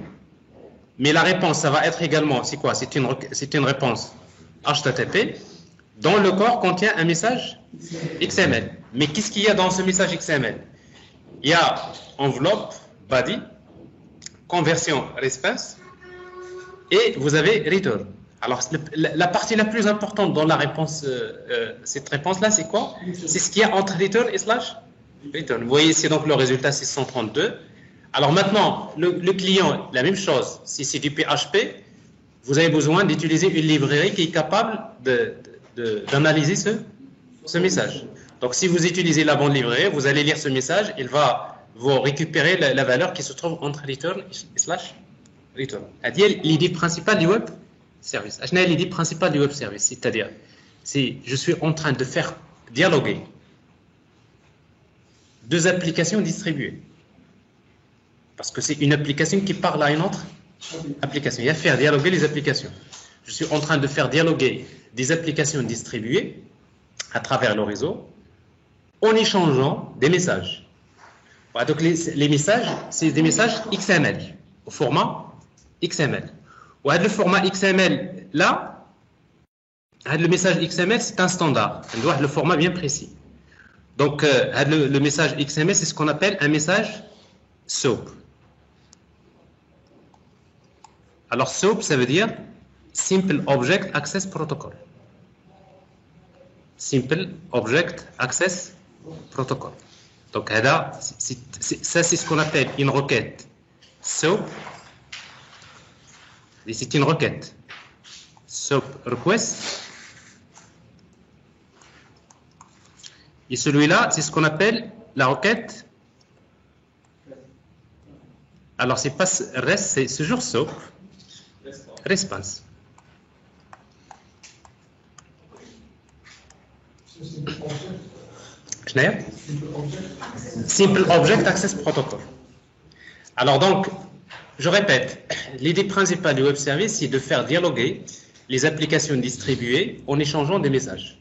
Mais la réponse, ça va être également, c'est quoi? C'est une réponse HTTP dont le corps contient un message XML. Mais qu'est-ce qu'il y a dans ce message XML? Il y a enveloppe, body, conversion, response, et vous avez return. Alors, la partie la plus importante dans la réponse, cette réponse-là, c'est quoi? C'est ce qu'il y a entre return et slash return. Vous voyez ici, donc, le résultat, c'est 132. Alors maintenant, le client, la même chose. Si c'est du PHP, vous avez besoin d'utiliser une librairie qui est capable d'analyser ce message. Donc si vous utilisez la bonne librairie, vous allez lire ce message, il va vous récupérer la valeur qui se trouve entre return et slash return. C'est-à-dire l'idée principale du web service. L'idée principale du web service, c'est-à-dire, je suis en train de faire dialoguer deux applications distribuées. Parce que c'est une application qui parle à une autre application. Il y a faire dialoguer les applications. Je suis en train de faire dialoguer des applications distribuées à travers le réseau en échangeant des messages. Voilà, donc les messages, c'est des messages XML, au format XML. Le format XML, là, le message XML, c'est un standard. Il doit avoir le format bien précis. Donc, le message XML, c'est ce qu'on appelle un message SOAP. Alors, SOAP, ça veut dire Simple Object Access Protocol. Simple Object Access Protocol. Donc, ça, c'est ce qu'on appelle une requête SOAP. Et c'est une requête SOAP Request. Et celui-là, c'est ce qu'on appelle la requête. Alors, c'est pas REST, c'est toujours SOAP. Response. Simple Object Access Protocol. Alors donc, je répète, l'idée principale du web service, c'est de faire dialoguer les applications distribuées en échangeant des messages.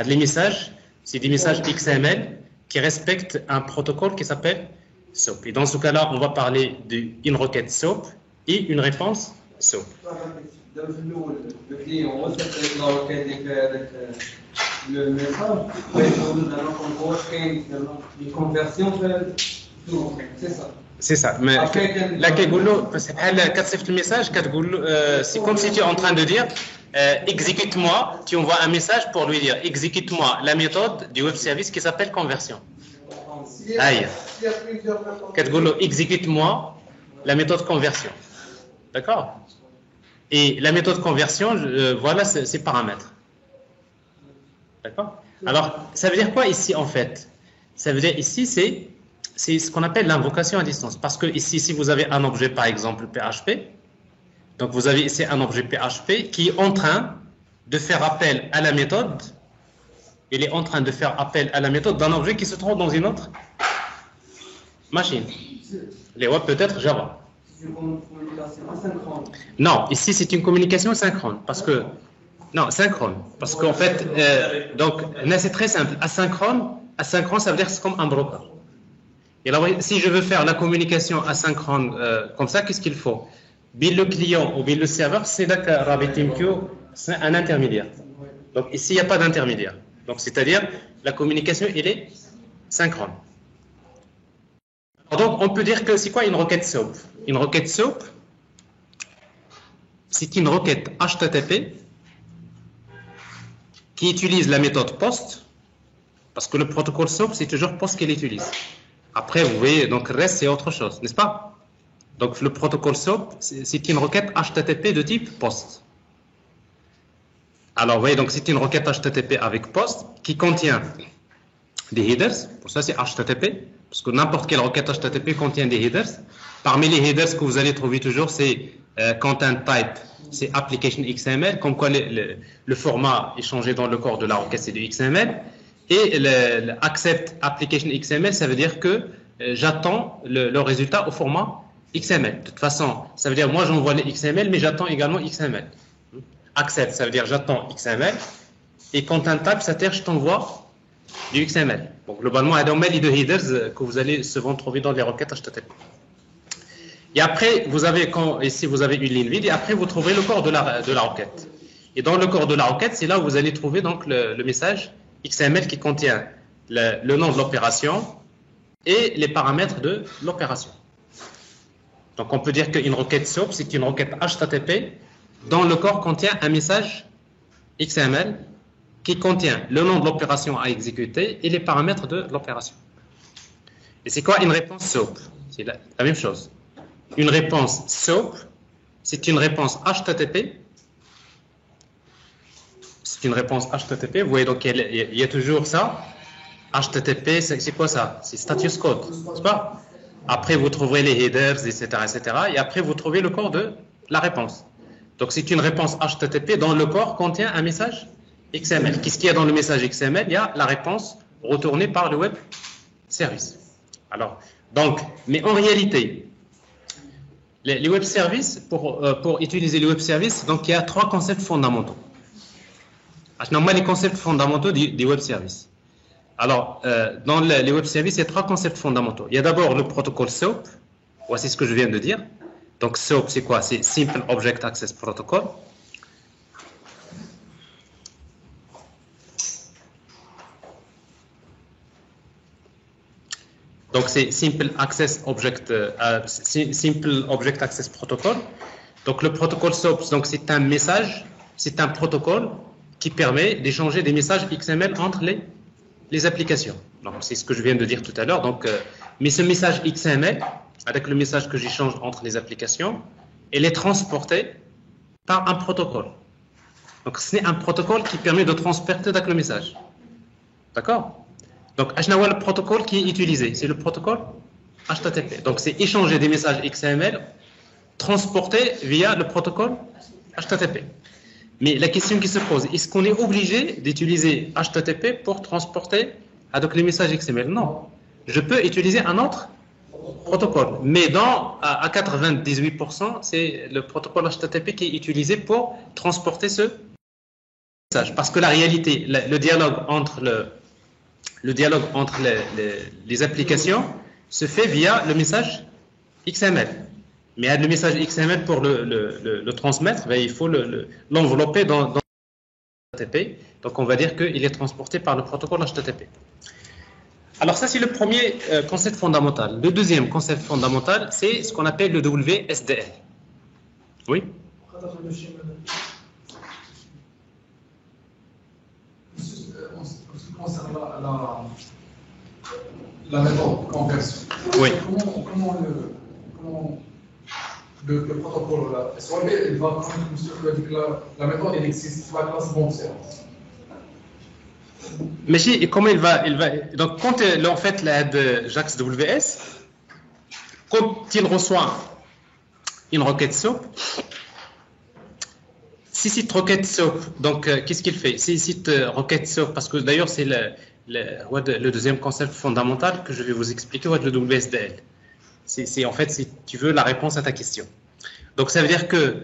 Les messages, c'est des messages XML qui respectent un protocole qui s'appelle SOAP. Et dans ce cas-là, on va parler d'une requête SOAP et une réponse SOAP. Le client reçoit la requête le message, une conversion, c'est ça. C'est ça. Mais là, le message, c'est comme si tu es en train de dire exécute-moi, tu envoies un message pour lui dire exécute-moi la méthode du web service qui s'appelle conversion. Aïe. Exécute-moi la méthode conversion. D'accord? Et la méthode conversion, voilà ses paramètres. D'accord? Alors, ça veut dire quoi ici en fait? Ça veut dire ici, c'est ce qu'on appelle l'invocation à distance. Parce que ici, si vous avez un objet, par exemple PHP, donc vous avez ici un objet PHP qui est en train de faire appel à la méthode il est en train de faire appel à la méthode d'un objet qui se trouve dans une autre machine. Les web peut-être Java. C'est une communication asynchrone. Non, ici c'est une communication synchrone parce que non synchrone parce qu'en fait donc là, c'est très simple. Asynchrone ça veut dire c'est comme un broker. Et alors si je veux faire la communication asynchrone comme ça, qu'est-ce qu'il faut? Bien le client ou bien le serveur, c'est c'est un intermédiaire. Donc ici il n'y a pas d'intermédiaire. Donc c'est-à-dire la communication elle est synchrone. Donc on peut dire que c'est quoi une requête SOAP? Une requête SOAP, c'est une requête HTTP qui utilise la méthode POST, parce que le protocole SOAP, c'est toujours POST qu'il utilise. Après, vous voyez, donc le reste, c'est autre chose, n'est-ce pas? Donc le protocole SOAP, c'est une requête HTTP de type POST. Alors, vous voyez, donc c'est une requête HTTP avec POST qui contient des headers, pour ça c'est HTTP, parce que n'importe quelle requête HTTP contient des headers. Parmi les headers que vous allez trouver toujours, c'est content type, c'est application XML, comme quoi le format est changé dans le corps de la requête, c'est du XML. Et le accept application XML, ça veut dire que j'attends le résultat au format XML. De toute façon, ça veut dire moi j'envoie les XML, mais j'attends également XML. Accept, ça veut dire j'attends XML. Et content type, ça veut dire je t'envoie du XML. Donc globalement, il y a deux headers que vous allez souvent trouver dans les requêtes HTTP. Et après, ici vous avez une ligne vide, et après vous trouverez le corps de la requête. Et dans le corps de la requête, c'est là où vous allez trouver donc le message XML qui contient le nom de l'opération et les paramètres de l'opération. Donc on peut dire qu'une requête SOAP, c'est une requête HTTP dont le corps contient un message XML qui contient le nom de l'opération à exécuter et les paramètres de l'opération. Et c'est quoi une réponse SOAP? C'est la même chose. Une réponse SOAP, c'est une réponse HTTP. C'est une réponse HTTP. Vous voyez, donc il y a toujours ça. HTTP, c'est quoi ça? C'est status code, n'est-ce pas? Après, vous trouverez les headers, etc., etc. Et après, vous trouvez le corps de la réponse. Donc, c'est une réponse HTTP dont le corps contient un message XML. Qu'est-ce qu'il y a dans le message XML? Il y a la réponse retournée par le web service. Alors, donc, mais en réalité, les web services, pour utiliser les web services, donc il y a trois concepts fondamentaux. Les concepts fondamentaux des web services. Alors, dans les web services, il y a trois concepts fondamentaux. Il y a d'abord le protocole SOAP. Voici ce que je viens de dire. Donc, SOAP, c'est quoi? C'est Simple Object Access Protocol. Donc, c'est Simple Object Access Protocol. Donc, le protocole SOAP, donc c'est un message, c'est un protocole qui permet d'échanger des messages XML entre les applications. Donc, c'est ce que je viens de dire tout à l'heure. Donc, mais ce message XML, avec le message que j'échange entre les applications, il est transporté par un protocole. Donc, c'est un protocole qui permet de transporter le message. D'accord? Donc, le protocole qui est utilisé, c'est le protocole HTTP. Donc, c'est échanger des messages XML transportés via le protocole HTTP. Mais la question qui se pose, est-ce qu'on est obligé d'utiliser HTTP pour transporter avec les messages XML? Non. Je peux utiliser un autre protocole. Mais à 98%, c'est le protocole HTTP qui est utilisé pour transporter ce message. Parce que la réalité, le dialogue entre les applications se fait via le message XML. Mais le message XML, pour le transmettre, il faut l'envelopper dans HTTP. Donc, on va dire qu'il est transporté par le protocole HTTP. Alors, ça, c'est le premier concept fondamental. Le deuxième concept fondamental, c'est ce qu'on appelle le WSDL. Oui? En ce qui concerne la méthode conversion, oui. Comment le protocole, SOAP, il va prendre que la méthode elle existe sur la classe bon service. Mais comment il va donc quand en fait l'aide JAX WS, quand il reçoit une requête SOAP, Si site requête SOAP, donc qu'est-ce qu'il fait? Si site requête SOAP, parce que d'ailleurs c'est le deuxième concept fondamental que je vais vous expliquer, le WSDL. C'est en fait, si tu veux, la réponse à ta question. Donc ça veut dire que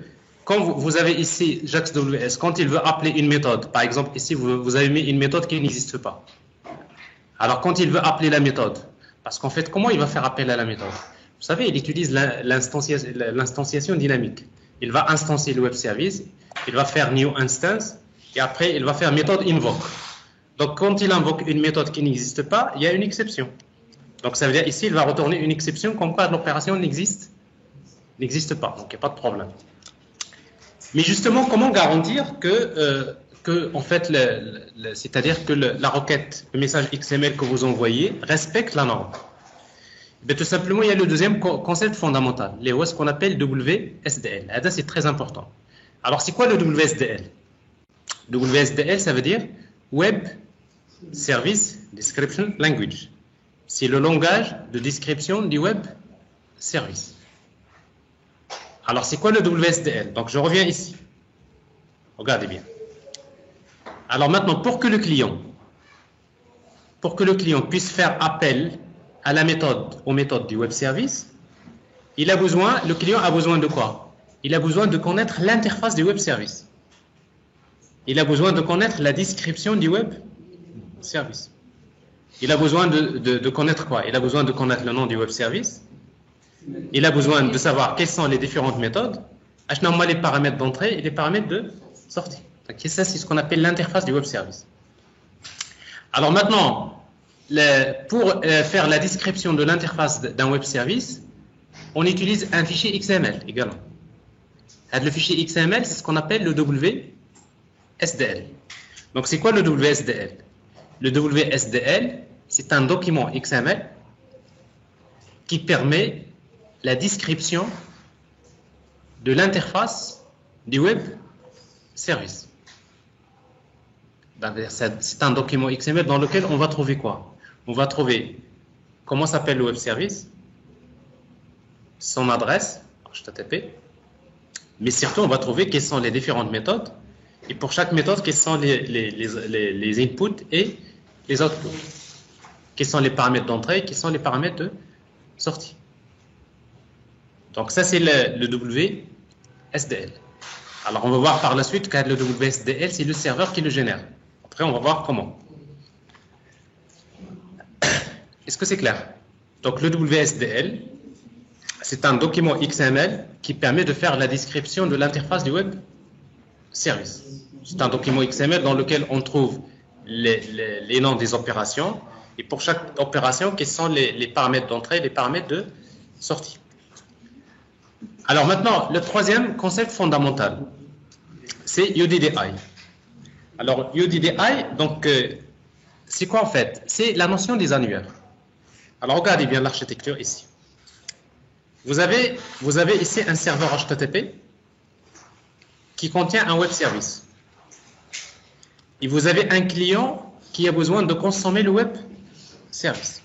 quand vous avez ici JAX-WS, quand il veut appeler une méthode, par exemple ici vous avez mis une méthode qui n'existe pas. Alors quand il veut appeler la méthode, parce qu'en fait comment il va faire appel à la méthode? Vous savez, il utilise l'instanciation dynamique. Il va instancier le web service, il va faire new instance et après il va faire méthode invoke. Donc quand il invoque une méthode qui n'existe pas, il y a une exception. Donc ça veut dire ici il va retourner une exception comme quoi l'opération n'existe pas. Donc il n'y a pas de problème. Mais justement, comment garantir que en fait, c'est-à-dire que la requête, le message XML que vous envoyez respecte la norme? Ben, tout simplement, il y a le deuxième concept fondamental, ce qu'on appelle WSDL. Ça, c'est très important. Alors, c'est quoi le WSDL? WSDL, ça veut dire Web Service Description Language. C'est le langage de description du web service. Alors, c'est quoi le WSDL? Donc, je reviens ici. Regardez bien. Alors maintenant, pour que le client puisse faire appel à la méthode, aux méthodes du web service, le client a besoin de quoi? Il a besoin de connaître l'interface du web service. Il a besoin de connaître la description du web service. Il a besoin de connaître quoi? Il a besoin de connaître le nom du web service. Il a besoin de savoir quelles sont les différentes méthodes, les paramètres d'entrée et les paramètres de sortie. Donc, ça, c'est ce qu'on appelle l'interface du web service. Alors maintenant, pour faire la description de l'interface d'un web service, on utilise un fichier XML également. Le fichier XML, c'est ce qu'on appelle le WSDL. Donc, c'est quoi le WSDL? Le WSDL, c'est un document XML qui permet la description de l'interface du web service. C'est un document XML dans lequel on va trouver quoi? On va trouver comment s'appelle le web service, son adresse, HTTP, mais surtout on va trouver quelles sont les différentes méthodes et pour chaque méthode, quels sont les inputs et les outputs. Quels sont les paramètres d'entrée, quels sont les paramètres de sortie. Donc ça c'est le WSDL. Alors on va voir par la suite que le WSDL c'est le serveur qui le génère. Après on va voir comment. Est-ce que c'est clair? Donc le WSDL c'est un document XML qui permet de faire la description de l'interface du web service. C'est un document XML dans lequel on trouve les noms des opérations et pour chaque opération quels sont les paramètres d'entrée et les paramètres de sortie. Alors maintenant, le troisième concept fondamental, c'est UDDI. Alors UDDI, donc c'est quoi en fait? C'est la notion des annuaires. Alors regardez bien l'architecture ici. Vous avez ici un serveur HTTP qui contient un web service. Et vous avez un client qui a besoin de consommer le web service.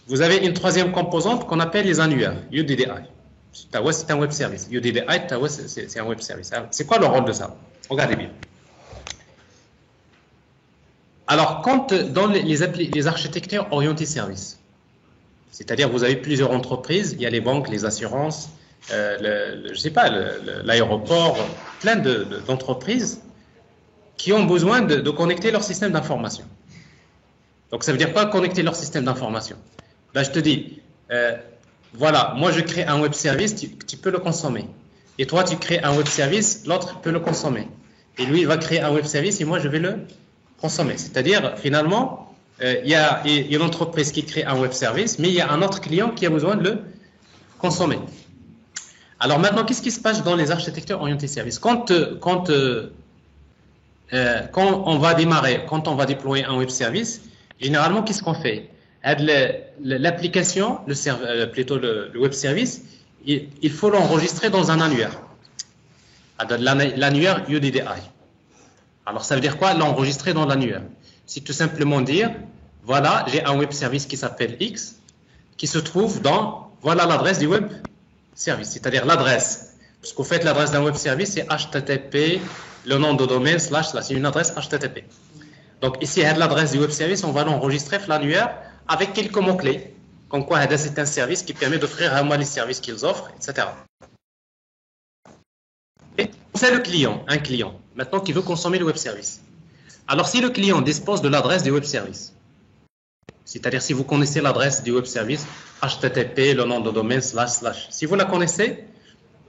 Vous avez une troisième composante qu'on appelle les annuaires, UDDI. TAWS, c'est un web service. UDDI, TAWS, c'est un web service. C'est quoi le rôle de ça? Regardez bien. Alors, quand dans les architectures orientées services, c'est-à-dire vous avez plusieurs entreprises, il y a les banques, les assurances, je sais pas, l'aéroport, plein d'entreprises qui ont besoin de connecter leur système d'information. Donc, ça veut dire quoi connecter leur système d'information? Là, je te dis, voilà, moi je crée un web service, tu peux le consommer. Et toi, tu crées un web service, l'autre peut le consommer. Et lui, il va créer un web service et moi, je vais le consommer. C'est-à-dire, finalement, il y a une entreprise qui crée un web service, mais il y a un autre client qui a besoin de le consommer. Alors maintenant, qu'est-ce qui se passe dans les architectures orientées services? Quand on va démarrer, quand on va déployer un web service, généralement, qu'est-ce qu'on fait? L'application, plutôt le web service, il faut l'enregistrer dans un annuaire. L'annuaire UDDI. Alors, ça veut dire quoi, l'enregistrer dans l'annuaire? C'est tout simplement dire, voilà, j'ai un web service qui s'appelle X, qui se trouve dans, voilà l'adresse du web service, c'est-à-dire l'adresse Parce qu'au fait, l'adresse d'un web service, c'est HTTP, le nom de domaine, // c'est une adresse HTTP. Donc ici, l'adresse du web service, on va l'enregistrer l'annuaire avec quelques mots-clés. Comme quoi, c'est un service qui permet d'offrir à moi les services qu'ils offrent, etc. Et c'est le client, un client, maintenant qui veut consommer le web service. Alors si le client dispose de l'adresse du web service, c'est-à-dire si vous connaissez l'adresse du web service, HTTP, le nom de domaine, //. Si vous la connaissez,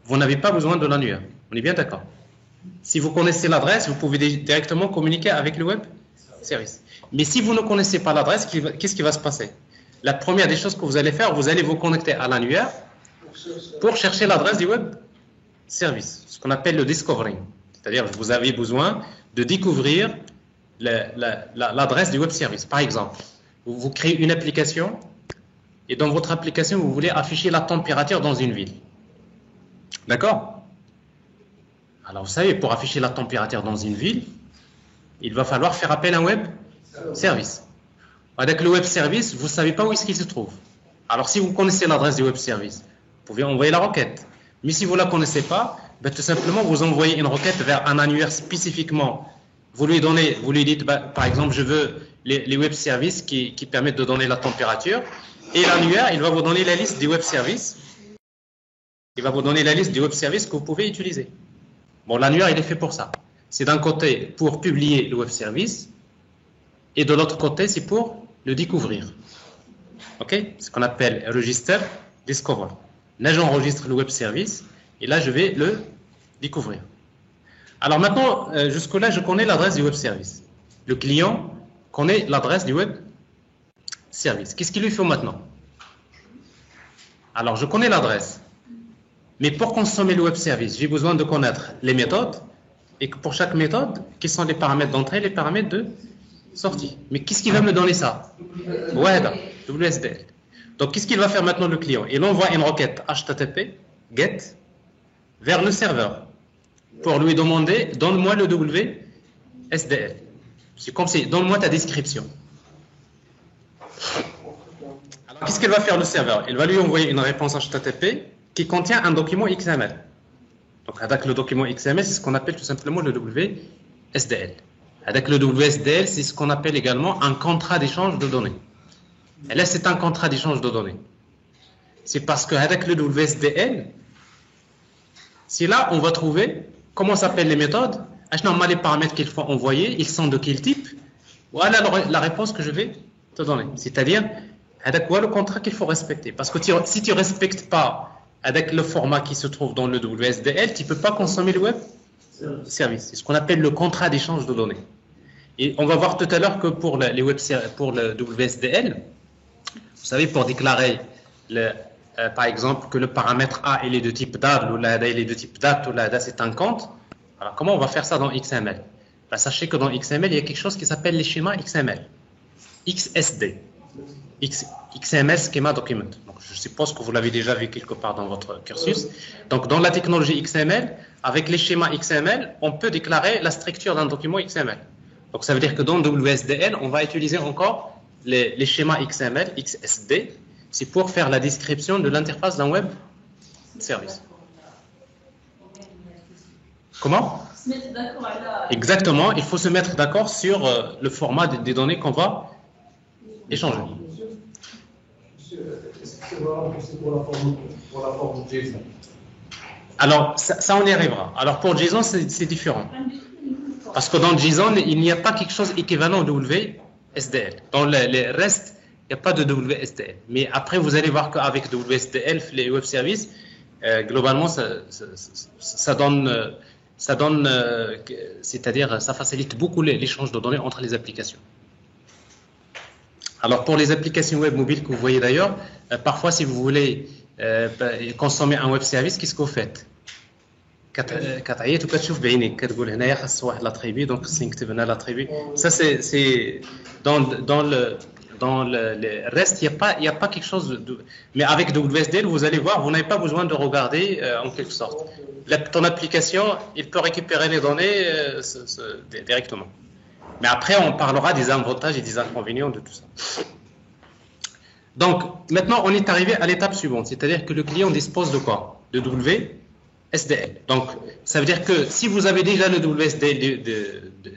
vous n'avez pas besoin de l'annuaire. On est bien d'accord. Si vous connaissez l'adresse, vous pouvez directement communiquer avec le web service. Mais si vous ne connaissez pas l'adresse, qu'est-ce qui va se passer? La première des choses que vous allez faire, vous allez vous connecter à l'annuaire pour chercher l'adresse du web service, ce qu'on appelle le discovering. C'est-à-dire que vous avez besoin de découvrir l'adresse du web service. Par exemple, vous créez une application et dans votre application, vous voulez afficher la température dans une ville. D'accord? Alors, vous savez, pour afficher la température dans une ville, il va falloir faire appel à un web service. Avec le web service, vous ne savez pas où est-ce qu'il se trouve. Alors, si vous connaissez l'adresse du web service, vous pouvez envoyer la requête. Mais si vous ne la connaissez pas, ben, tout simplement, vous envoyez une requête vers un annuaire spécifiquement. Vous lui dites, par exemple, je veux les web services qui permettent de donner la température. Et l'annuaire, il va vous donner la liste des web services. Il va vous donner la liste des web services que vous pouvez utiliser. Bon, l'annuaire, il est fait pour ça. C'est d'un côté pour publier le web service et de l'autre côté, c'est pour le découvrir. OK? Ce qu'on appelle register, discover. Là, j'enregistre le web service et là, je vais le découvrir. Alors maintenant, jusque-là, je connais l'adresse du web service. Le client connaît l'adresse du web service. Qu'est-ce qu'il lui faut maintenant? Alors, je connais l'adresse. Mais pour consommer le web service, j'ai besoin de connaître les méthodes et que pour chaque méthode, quels sont les paramètres d'entrée et les paramètres de sortie. Mais qu'est-ce qui va me donner ça? WSDL. Donc, qu'est-ce qu'il va faire maintenant le client? Il envoie une requête HTTP, GET, vers le serveur pour lui demander, donne-moi le WSDL. C'est comme si, donne-moi ta description. Alors, qu'est-ce qu'il va faire le serveur? Il va lui envoyer une réponse HTTP qui contient un document XML. Donc, avec le document XML, c'est ce qu'on appelle tout simplement le WSDL. Avec le WSDL, c'est ce qu'on appelle également un contrat d'échange de données. Et là, c'est un contrat d'échange de données. C'est parce qu'avec le WSDL, c'est là on va trouver comment s'appellent les méthodes, les paramètres qu'il faut envoyer, ils sont de quel type. Voilà la réponse que je vais te donner. C'est-à-dire, avec quoi le contrat qu'il faut respecter. Parce que si tu ne respectes pas avec le format qui se trouve dans le WSDL, tu ne peux pas consommer le web service. C'est ce qu'on appelle le contrat d'échange de données. Et on va voir tout à l'heure que pour le WSDL, vous savez, pour déclarer, par exemple, que le paramètre A il est de type DAD, ou là il est de type date, ou là c'est un compte, alors comment on va faire ça dans XML? Ben, sachez que dans XML, il y a quelque chose qui s'appelle les schémas XML. XSD. XML Schema Document. Donc, je suppose que vous l'avez déjà vu quelque part dans votre cursus. Donc, dans la technologie XML, avec les schémas XML, on peut déclarer la structure d'un document XML. Donc, ça veut dire que dans WSDL, on va utiliser encore les schémas XML, XSD, c'est pour faire la description de l'interface d'un web service. Comment? Exactement, il faut se mettre d'accord sur le format des données qu'on va échanger. C'est pour la forme JSON. Alors, ça on y arrivera. Alors, pour JSON, c'est différent. Parce que dans JSON, il n'y a pas quelque chose équivalent au WSDL. Dans les restes, il n'y a pas de WSDL. Mais après, vous allez voir qu'avec WSDL, les web services, globalement, ça donne, c'est-à-dire, ça facilite beaucoup l'échange de données entre les applications. Alors, pour les applications web mobiles que vous voyez d'ailleurs, parfois, si vous voulez consommer un web service, qu'est-ce que vous faites? كتعيط وكتشوف بعينيك كتقول هنايا خاص واحد لاتريبي دونك خصني نكتب هنا لاتريبي. Ça c'est dans le reste, il y a pas quelque chose de... Mais avec WSDL, vous allez voir, vous n'avez pas besoin de regarder en quelque sorte. Ton application, il peut récupérer les données directement. Mais après, on parlera des avantages et des inconvénients de tout ça. Donc, maintenant, on est arrivé à l'étape suivante, c'est-à-dire que le client dispose de quoi? De WSDL. SDL. Donc, ça veut dire que si vous avez déjà le WSDL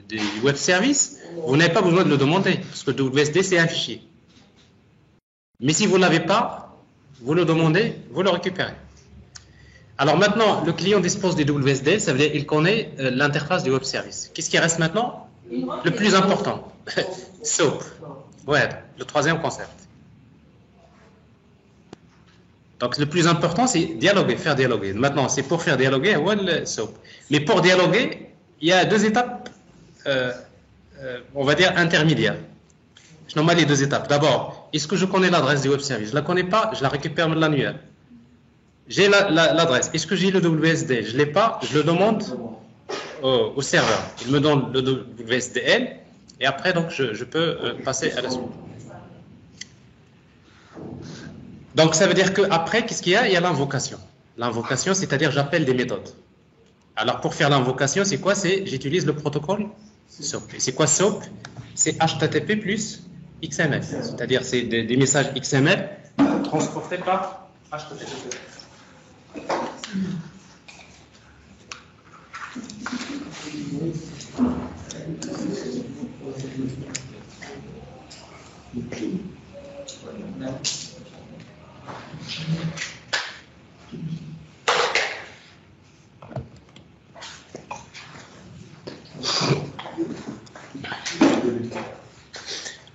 du web service, vous n'avez pas besoin de le demander, parce que le WSD, c'est un fichier. Mais si vous ne l'avez pas, vous le demandez, vous le récupérez. Alors maintenant, le client dispose du WSDL, ça veut dire qu'il connaît l'interface du web service. Qu'est-ce qui reste maintenant? Le plus important, SOAP. Ouais, le troisième concept. Donc le plus important, c'est dialoguer, faire dialoguer. Maintenant, c'est pour faire dialoguer, le SOAP. Mais pour dialoguer, il y a deux étapes, on va dire intermédiaires. Je nomme les deux étapes. D'abord, est-ce que je connais l'adresse du web service? Je ne la connais pas, je la récupère de l'annuaire. J'ai l'adresse. Est-ce que j'ai le WSD? Je ne l'ai pas, je le demande au serveur. Il me donne le WSDL et après, donc, je peux passer à la suite. Donc, ça veut dire qu'après, qu'est-ce qu'il y a? Il y a l'invocation. L'invocation, c'est-à-dire j'appelle des méthodes. Alors, pour faire l'invocation, c'est quoi? C'est j'utilise le protocole SOAP. C'est quoi SOAP? C'est HTTP plus XML. C'est-à-dire c'est des messages XML transportés par HTTP.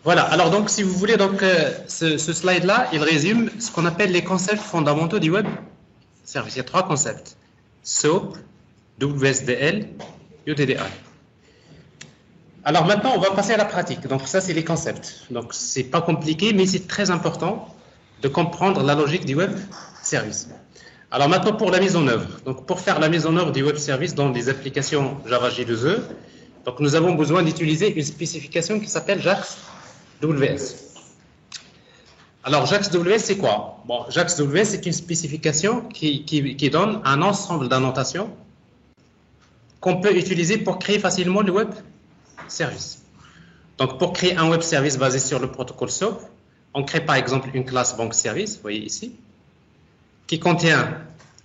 Voilà, alors donc si vous voulez, donc, ce slide-là, il résume ce qu'on appelle les concepts fondamentaux du web service. Il y a trois concepts: SOAP, WSDL, UDDI. Alors maintenant, on va passer à la pratique. Donc ça, c'est les concepts. Donc c'est pas compliqué, mais c'est très important de comprendre la logique du web service. Alors maintenant, pour la mise en œuvre. Donc pour faire la mise en œuvre du web service dans des applications Java J2E, donc nous avons besoin d'utiliser une spécification qui s'appelle JAX-WS. Alors JAX-WS, c'est quoi? Bon, JAX-WS, c'est une spécification qui donne un ensemble d'annotations qu'on peut utiliser pour créer facilement le web service. Donc pour créer un web service basé sur le protocole SOAP, on crée par exemple une classe banque service, vous voyez ici, qui contient,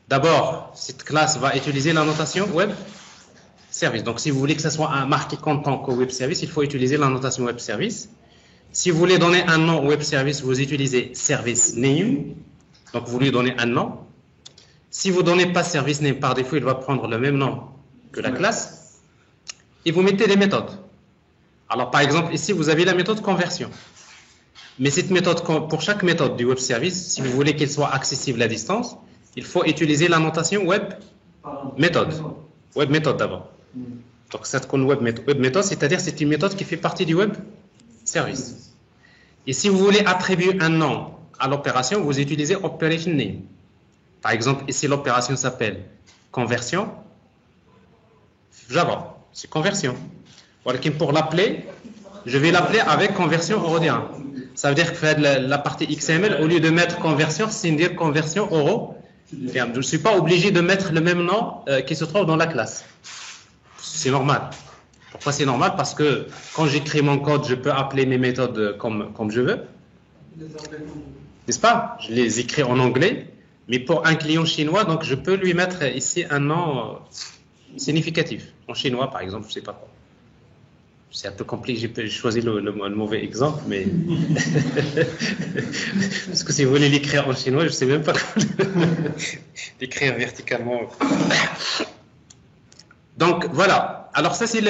d'abord, cette classe va utiliser la notation web service. Donc si vous voulez que ça soit marqué en tant que web service, il faut utiliser la notation web service. Si vous voulez donner un nom web service, vous utilisez service name, donc vous lui donnez un nom. Si vous ne donnez pas service name, par défaut, il va prendre le même nom que la classe. Et vous mettez des méthodes. Alors par exemple, ici, vous avez la méthode conversion. Mais cette méthode, pour chaque méthode du web service, si vous voulez qu'elle soit accessible à distance, il faut utiliser la notation web méthode. Web méthode d'abord. Donc cette web méthode, c'est-à-dire c'est une méthode qui fait partie du web service. Et si vous voulez attribuer un nom à l'opération, vous utilisez operation name. Par exemple, ici l'opération s'appelle conversion. Java, c'est conversion. Pour l'appeler, je vais l'appeler avec conversion euro dirham. Ça veut dire que faire la partie XML, au lieu de mettre conversion, c'est dire conversion euro dirham. Je ne suis pas obligé de mettre le même nom qui se trouve dans la classe. C'est normal. Pourquoi c'est normal? Parce que quand j'écris mon code, je peux appeler mes méthodes comme je veux. N'est-ce pas? Je les écris en anglais. Mais pour un client chinois, donc je peux lui mettre ici un nom significatif. En chinois, par exemple, je ne sais pas quoi. C'est un peu compliqué, j'ai choisi le mauvais exemple, mais... Parce que si vous voulez l'écrire en chinois, je ne sais même pas comment l'écrire verticalement. Donc, voilà. Alors ça, c'est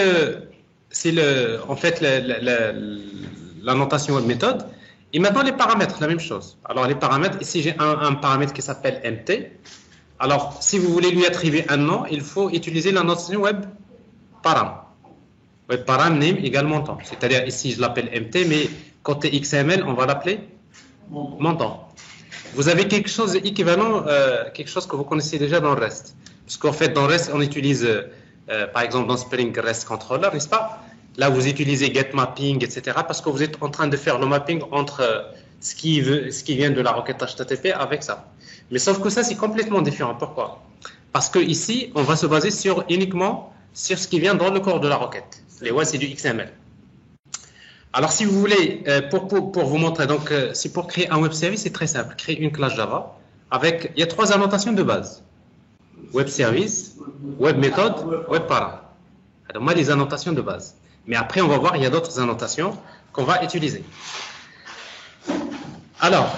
en fait la notation web méthode. Et maintenant, les paramètres, la même chose. Alors, les paramètres, ici, j'ai un paramètre qui s'appelle MT. Alors, si vous voulez lui attribuer un nom, il faut utiliser la notation web param. Web param name égale montant. C'est-à-dire, ici, je l'appelle MT, mais côté XML, on va l'appeler montant. Vous avez quelque chose d'équivalent, quelque chose que vous connaissez déjà dans REST. Parce qu'en fait, dans REST, on utilise, par exemple, dans Spring REST Controller, n'est-ce pas? Là, vous utilisez get mapping, etc. parce que vous êtes en train de faire le mapping entre ce qui vient de la requête HTTP avec ça. Mais sauf que ça, c'est complètement différent. Pourquoi? Parce que ici, on va se baser uniquement sur ce qui vient dans le corps de la requête. Les WAS, c'est du XML. Alors, si vous voulez, pour vous montrer, donc, c'est pour créer un web service, c'est très simple. Créer une classe Java avec, il y a trois annotations de base. web service, web méthode, web para. Alors, moi, les annotations de base. Mais après, on va voir, il y a d'autres annotations qu'on va utiliser. Alors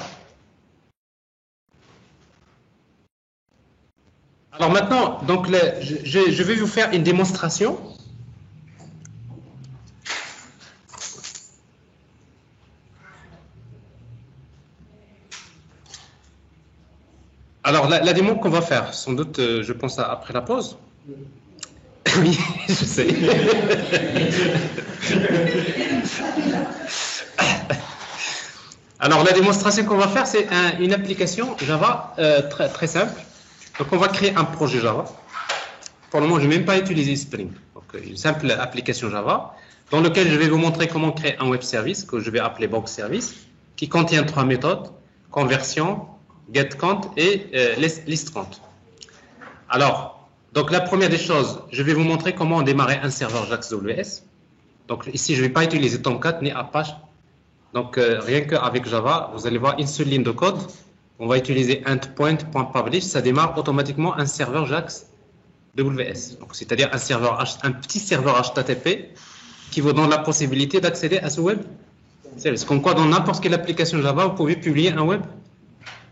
maintenant, donc je vais vous faire une démonstration. Alors, la démo qu'on va faire, sans doute, je pense après la pause. Oui, je sais. Alors, la démonstration qu'on va faire, c'est une application Java très, très simple. Donc, on va créer un projet Java. Pour le moment, je n'ai même pas utilisé Spring. Donc, une simple application Java dans laquelle je vais vous montrer comment créer un web service que je vais appeler box service qui contient 3 méthodes, conversion, getCount et listCount. Alors, donc la première des choses, je vais vous montrer comment démarrer un serveur JAX-WS. Donc ici, je ne vais pas utiliser Tomcat ni Apache. Donc rien qu'avec Java, vous allez voir une seule ligne de code. On va utiliser endpoint.publish, ça démarre automatiquement un serveur JAX-WS. Donc c'est-à-dire un petit serveur HTTP qui vous donne la possibilité d'accéder à ce web service. Comme quoi, dans n'importe quelle application Java, vous pouvez publier un web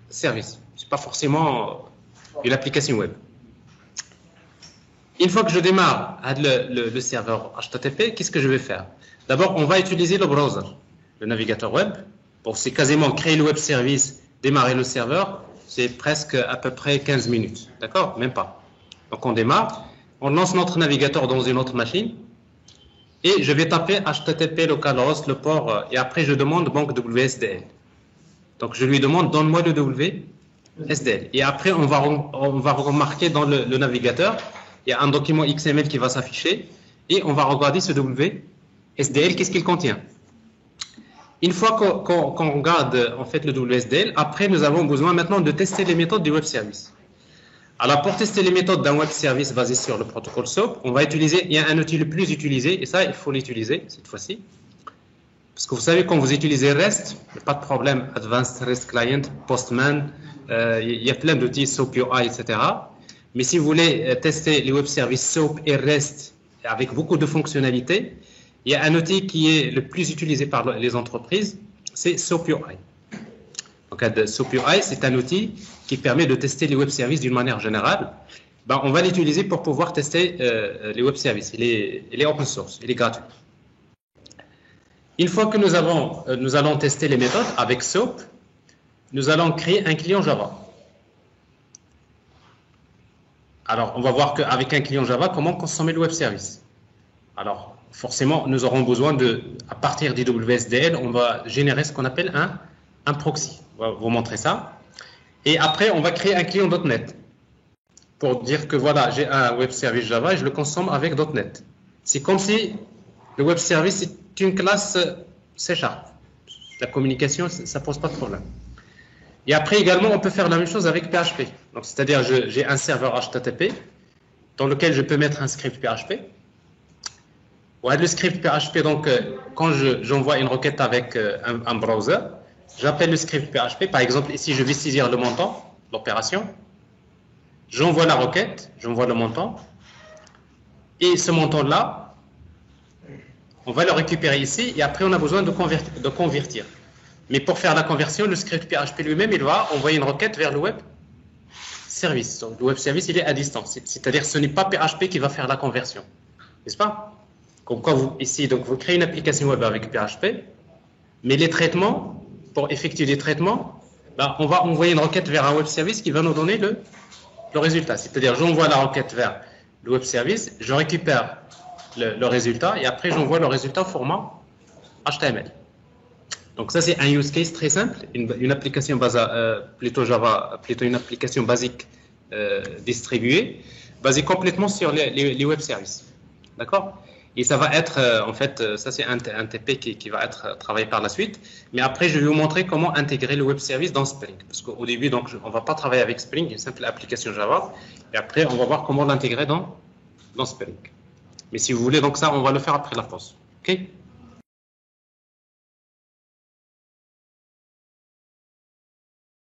service. Ce n'est pas forcément une application web. Une fois que je démarre le serveur HTTP, qu'est-ce que je vais faire? D'abord, on va utiliser le browser, le navigateur web. Bon, c'est quasiment créer le web service, démarrer le serveur, c'est presque à peu près 15 minutes. D'accord? Même pas. Donc, on démarre, on lance notre navigateur dans une autre machine et je vais taper HTTP localhost, le port, et après, je demande banque WSDL. Donc, je lui demande, donne-moi le WSDL. Et après, on va remarquer dans le navigateur, il y a un document XML qui va s'afficher et on va regarder ce WSDL, qu'est-ce qu'il contient. Une fois qu'on regarde en fait le WSDL, après, nous avons besoin maintenant de tester les méthodes du web service. Alors, pour tester les méthodes d'un web service basé sur le protocole SOAP, on va utiliser, il y a un outil le plus utilisé, et ça, il faut l'utiliser cette fois-ci. Parce que vous savez, quand vous utilisez REST, il n'y a pas de problème. Advanced REST Client, Postman, il y a plein d'outils, SOAP UI, etc. Mais si vous voulez tester les web services SOAP et REST avec beaucoup de fonctionnalités, il y a un outil qui est le plus utilisé par les entreprises, c'est SOAP UI. Donc, SOAP UI, c'est un outil qui permet de tester les web services d'une manière générale. Ben, on va l'utiliser pour pouvoir tester les web services. Il est open source, il est gratuit. Une fois que nous allons tester les méthodes avec SOAP, nous allons créer un client Java. Alors, on va voir qu'avec un client Java, comment consommer le web service. Alors, forcément, nous aurons besoin à partir du WSDL, on va générer ce qu'on appelle un proxy. On va vous montrer ça. Et après, on va créer un client .NET pour dire que voilà, j'ai un web service Java et je le consomme avec .NET. C'est comme si le web service est une classe C#. La communication, ça ne pose pas de problème. Et après également, on peut faire la même chose avec PHP. Donc, c'est-à-dire, j'ai un serveur HTTP dans lequel je peux mettre un script PHP. Ouais, le script PHP, donc, quand j'envoie une requête avec un browser, j'appelle le script PHP. Par exemple, ici, je vais saisir le montant, l'opération. J'envoie la requête, j'envoie le montant. Et ce montant-là, on va le récupérer ici. Et après, on a besoin de convertir. Mais pour faire la conversion, le script PHP lui-même, il va envoyer une requête vers le web service. Donc, le web service, il est à distance. C'est-à-dire, ce n'est pas PHP qui va faire la conversion. N'est-ce pas? Comme quoi, ici, donc, vous créez une application web avec PHP, mais les traitements, pour effectuer des traitements, ben, on va envoyer une requête vers un web service qui va nous donner le résultat. C'est-à-dire, j'envoie la requête vers le web service, je récupère le résultat, et après, j'envoie le résultat au format HTML. Donc ça, c'est un use case très simple, une application plutôt Java, plutôt une application basique distribuée, basée complètement sur les web services. D'accord? Et ça va être, en fait, ça c'est un TP qui va être travaillé par la suite. Mais après, je vais vous montrer comment intégrer le web service dans Spring. Parce qu'au début, donc, on ne va pas travailler avec Spring, une simple application Java. Et après, on va voir comment l'intégrer dans Spring. Mais si vous voulez, donc ça, on va le faire après la pause. OK?